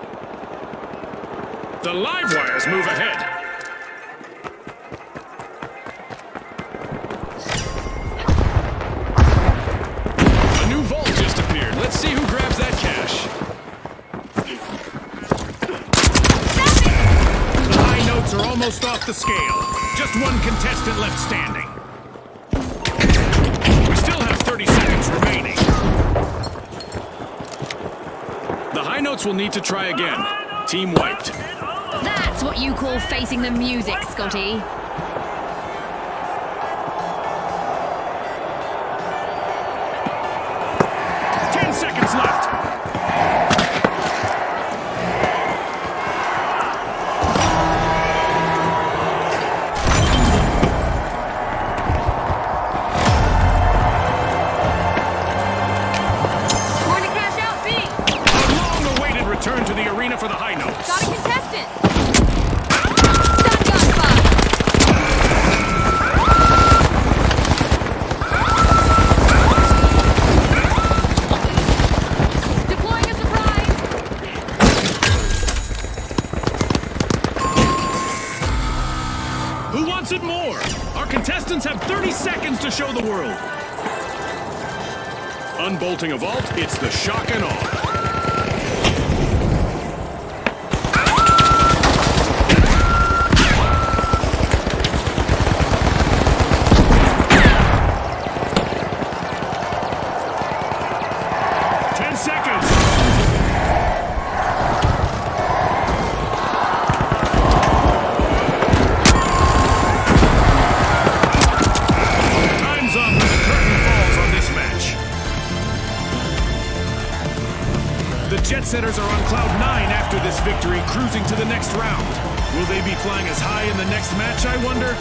The live wires move ahead. A new vault just appeared. Let's see who grabs that cash. The High Notes are almost off the scale. Just one contestant left standing. We still have 30 seconds remaining. The High Notes will need to try again. Team wiped. That's what you call facing the music, Scotty. Seconds left. Going to cash out B. A long-awaited return to the arena for the High Notes. Got a contestant. Shotgun fire. Deploying a surprise. Who wants it more? Our contestants have 30 seconds to show the world. Unbolting a vault, it's the shock and awe. Jet Setters are on cloud 9 after this victory, cruising to the next round. Will they be flying as high in the next match, I wonder?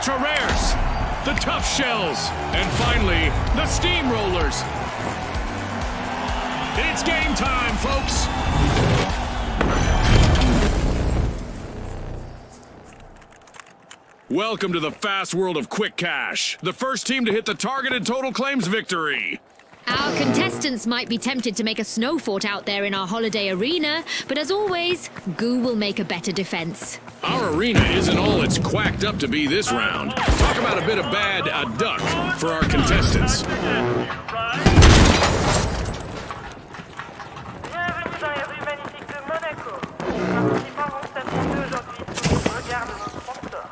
ultra rares, the tough shells, and finally, the steamrollers. It's game time, folks. Welcome to the fast world of quick cash. The first team to hit the targeted total claims victory. Our contestants might be tempted to make a snow fort out there in our holiday arena, but as always, Goo will make a better defense. Our arena isn't all it's quacked up to be this round. Talk about a bit of bad duck for our contestants. Bienvenue dans les rues magnifiques de Monaco. Les participants vont s'affronter aujourd'hui sous le regard de nos sponsors.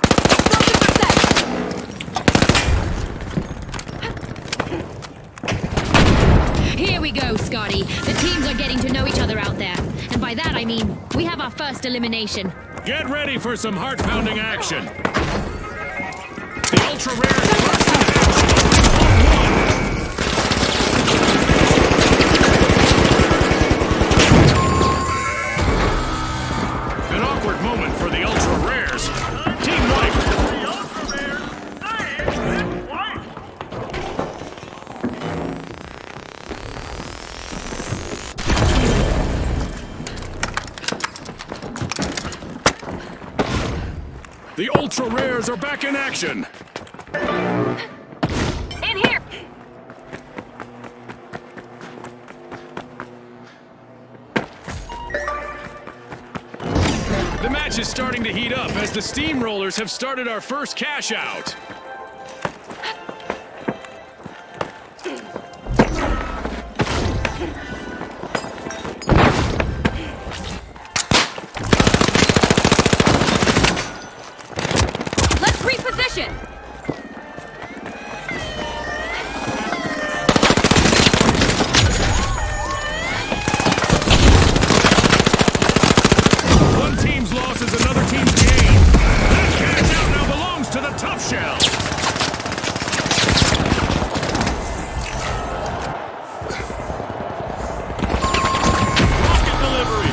Here we go, Scotty. The teams are getting to know each other out there. And by that I mean, we have our first elimination. Get ready for some heart-pounding action. The ultra rare first in action. An awkward moment for the ultra rares. Team wiped. The ultra rares are back in action. In here! The match is starting to heat up as the steamrollers have started our first cash out. Let's reposition! One team's loss is another team's gain. That cash out now belongs to the tough shell. Rocket delivery.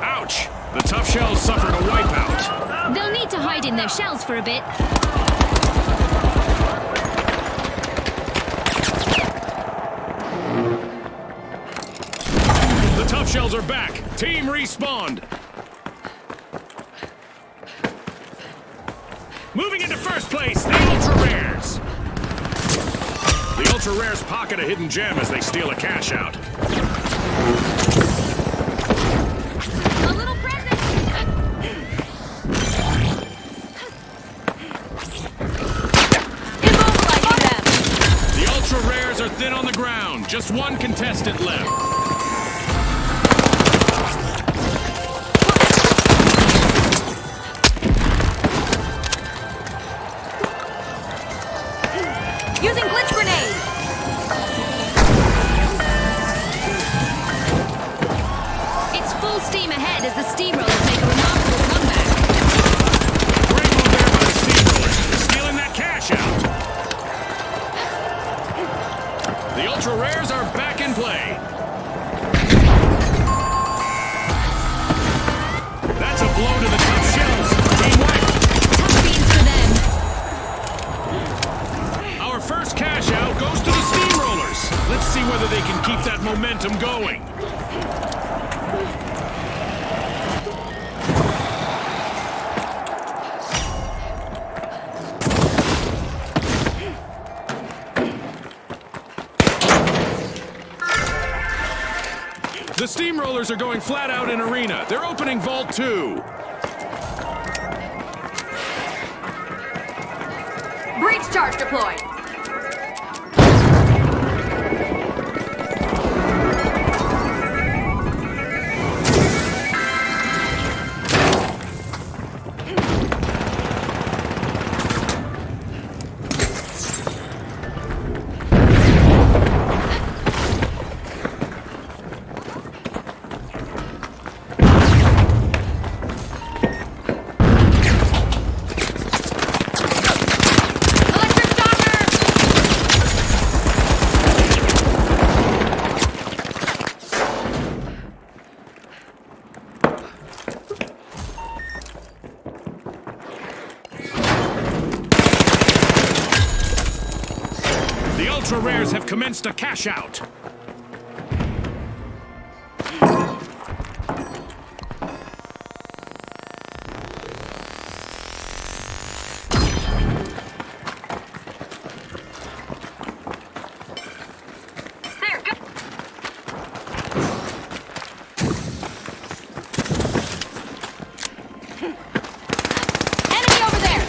Ouch. The tough shells suffered a wipeout. They'll need to hide in their shells for a bit. The tough shells are back. Team respawned. Moving into first place, the ultra rares. The ultra rares pocket a hidden gem as they steal a cash out. A little present! Immobilizing them! The ultra rares are thin on the ground. Just one contestant left. Using glitch grenade! It's full steam ahead as the steamrollers make a remarkable comeback. Great move there by the steamrollers. They're stealing that cash out. The ultra rares are back in play. That's a blow to the tough shells. Team wiped. Tough beans for them. Our first cash out goes to the steamrollers. Let's see whether they can keep that momentum going. The steamrollers are going flat out in arena. They're opening Vault 2. Breach charge deployed! Electric stalker! commenced a cash out. There, go. Enemy over there!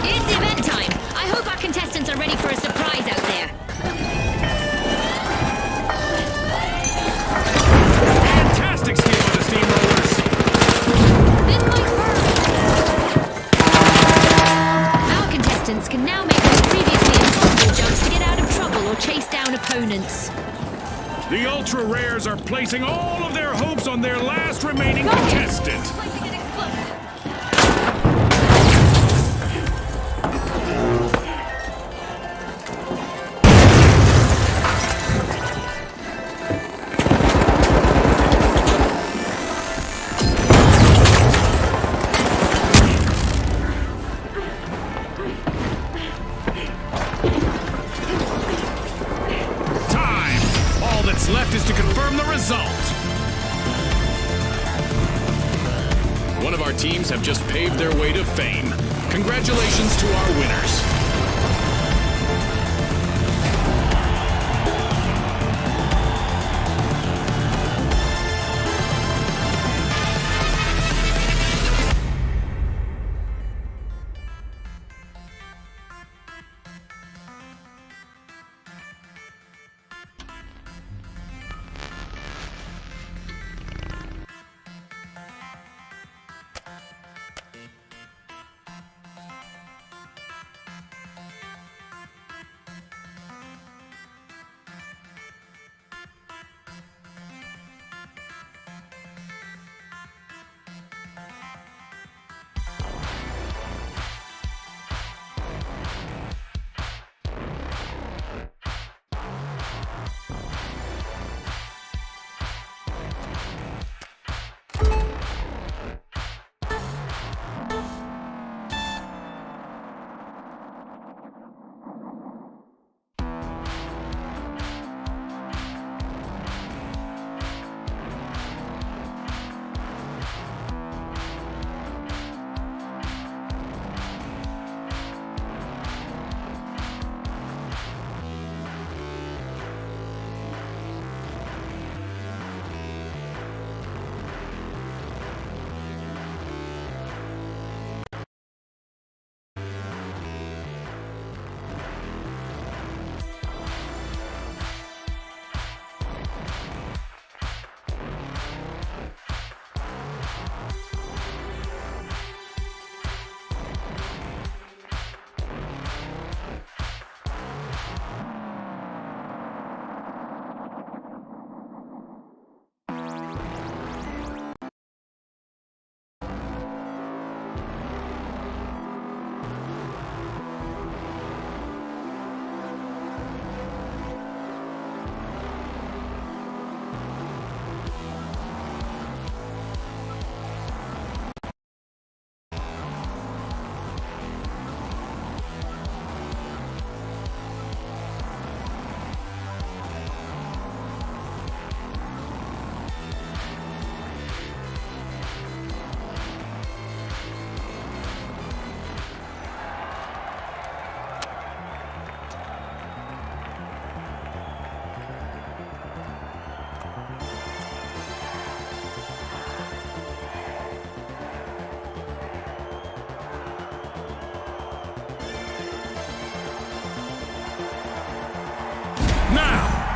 It's event time. I hope our contestants are ready for a surprise out there. Fantastic steal by the steamrollers. This might hurt. Our contestants can now make those previously impossible jumps to get out of trouble or chase down opponents. The ultra rares are placing all of their hopes on their last remaining contestant. Placing an explosive. Time! All that's left is to confirm the result. One of our teams have just paved their way to fame. Congratulations to our winners.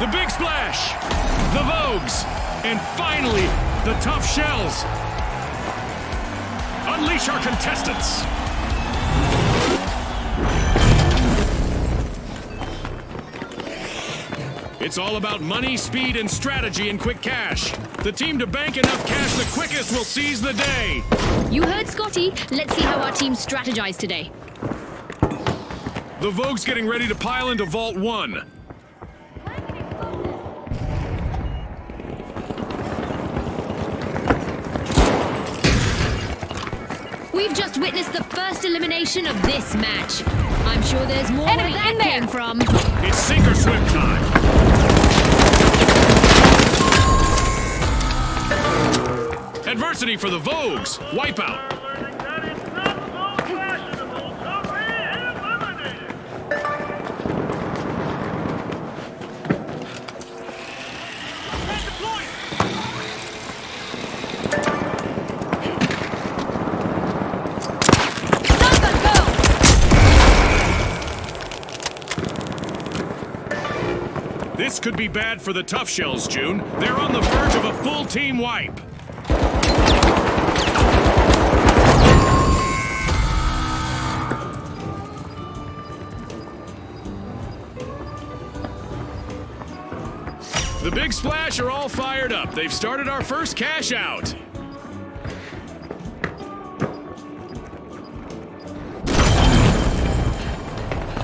The big splash! The Vogues! And finally, the Tough Shells! Unleash our contestants! It's all about money, speed, and strategy in quick cash. The team to bank enough cash the quickest will seize the day. You heard Scotty. Let's see how our team strategize today. The Vogue's getting ready to pile into Vault 1. We've just witnessed the first elimination of this match. I'm sure there's more Enemy where that in there. came from. It's sink or swim time. Adversity for the Vogues. Wipeout. That is not so fashionable to be eliminated. Shotgun, go! This could be bad for the Tough Shells, June. They're on the verge of a full team wipe. The Big Splash are all fired up. They've started our first cash out.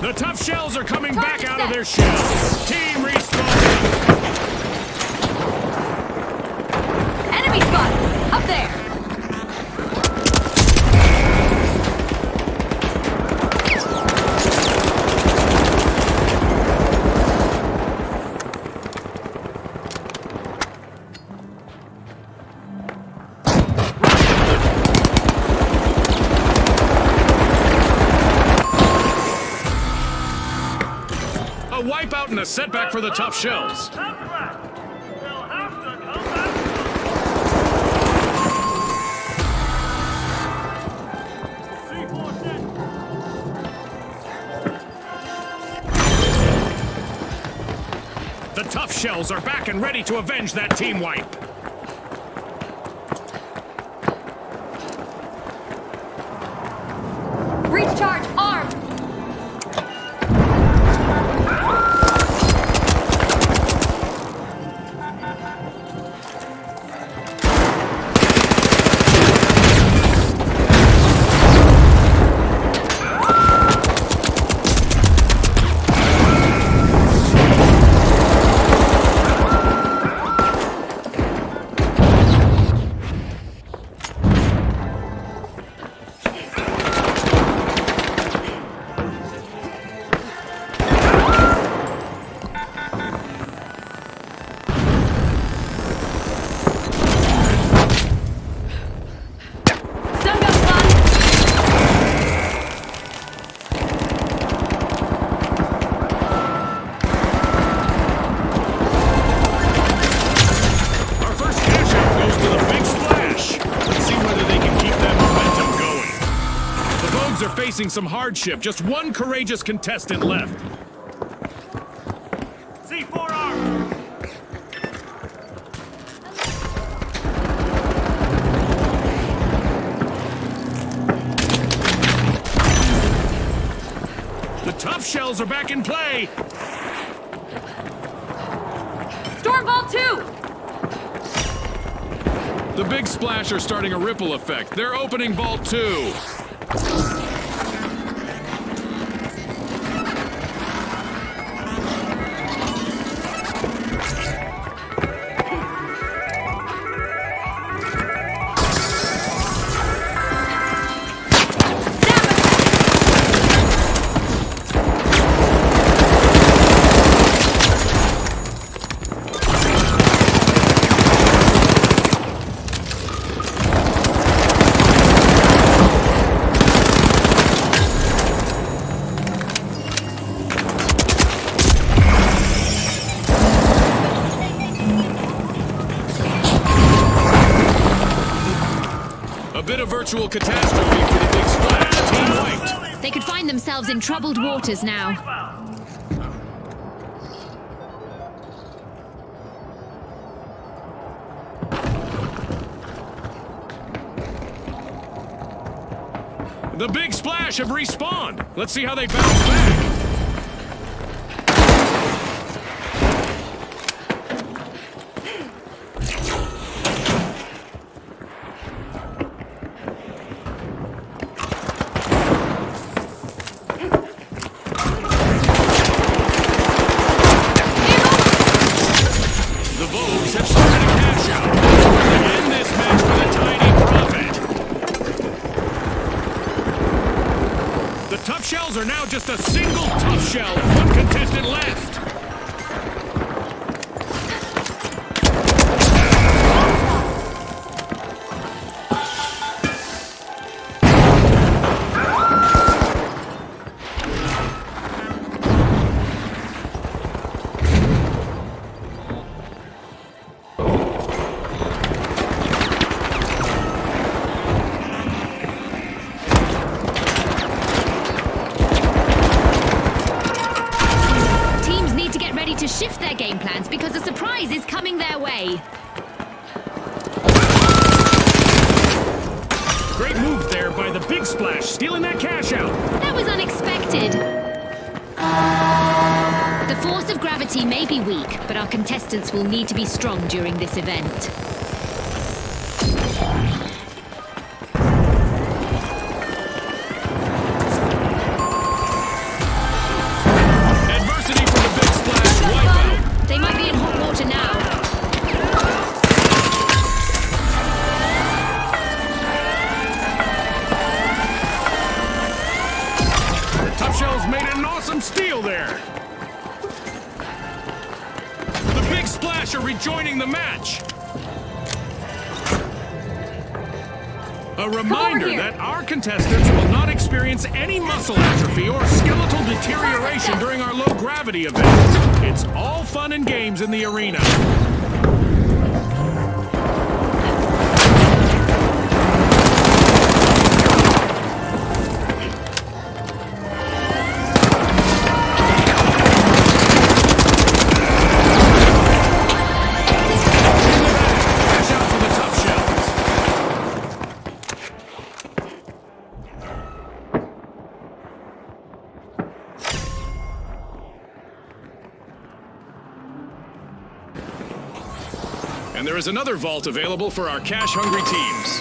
The Tough Shells are coming back out of their shells. Team respawn. Enemy spot! Up there! A wipeout and a setback for the Tough Shells. They'll have to come back. The Tough Shells are back and ready to avenge that team wipe. Breach charge armed! Facing some hardship. Just one courageous contestant left. C4 armed. The Tough Shells are back in play. Storm Vault 2! The Big Splash are starting a ripple effect. They're opening Vault 2. A bit of virtual catastrophe for the Big Splash. Team wiped. They could find themselves in troubled waters now. The Big Splash have respawned. Let's see how they bounce back. The Vogues have started a cash out. They end this match with a tiny profit. The Tough Shells are now just a single Tough Shell, one contestant left. To shift their game plans because a surprise is coming their way. Great move there by the Big Splash, stealing that cash out. That was unexpected. The force of gravity may be weak, but our contestants will need to be strong during this event. Made an awesome steal there. The Big Splash are rejoining the match. A reminder that our contestants will not experience any muscle atrophy or skeletal deterioration during our low gravity event. It's all fun and games in the arena. And there is another vault available for our cash-hungry teams.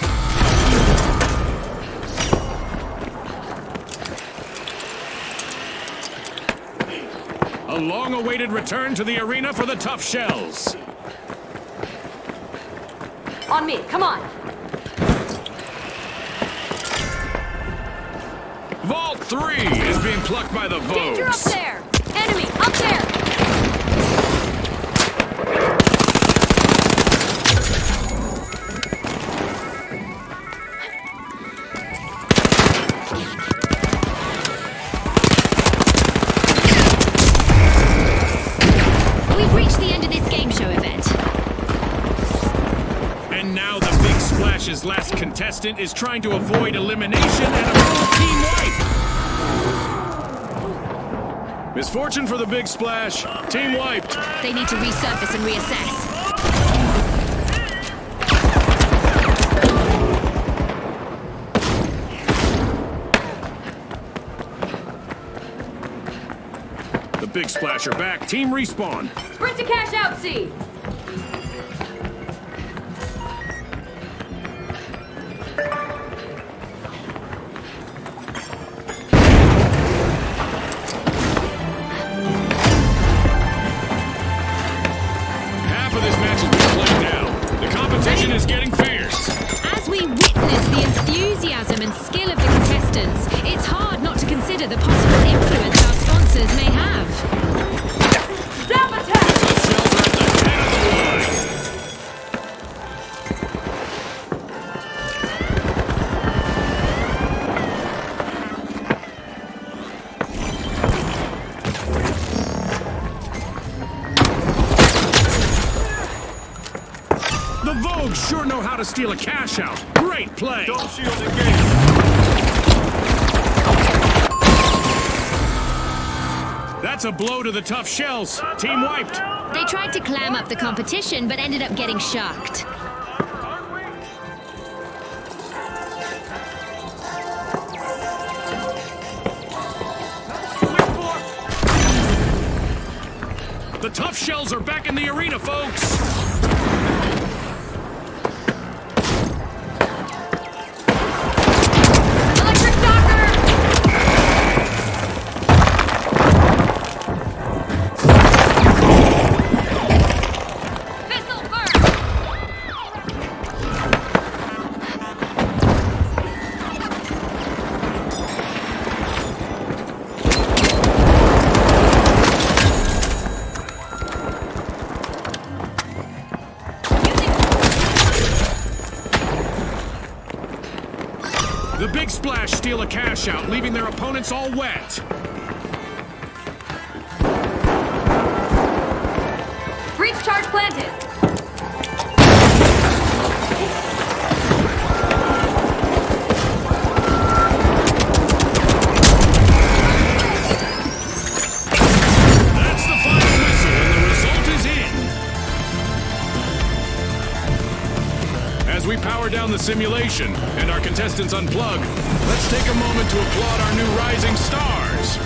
A long-awaited return to the arena for the Tough Shells. On me, come on. Vault 3 is being plucked by the Vogues. Danger up there! Enemy, up there! Splash's last contestant is trying to avoid elimination and a full team wipe. Misfortune for the Big Splash. Team wiped. They need to resurface and reassess. The Big Splash are back. Team respawn. Sprint to cash out, C. Is getting fierce. As we witness the enthusiasm and skill of the contestants, it's hard not to consider the possible influence our sponsors may have. Sabotage! The Shells are at the head of The Vogues sure know how to steal a cash out. Great play. Don't shield engage. That's a blow to the Tough Shells. Team wiped. They tried to clam up the competition, but ended up getting shucked. The tough shells are back in the arena, folks! Electric shocker! Missile burn! The big splash steal a cash out, leaving their opponents all wet. Breach charge planted. That's the final whistle, and the result is in. As we power down the simulation and our contestants unplug, let's take a moment to applaud our new rising stars.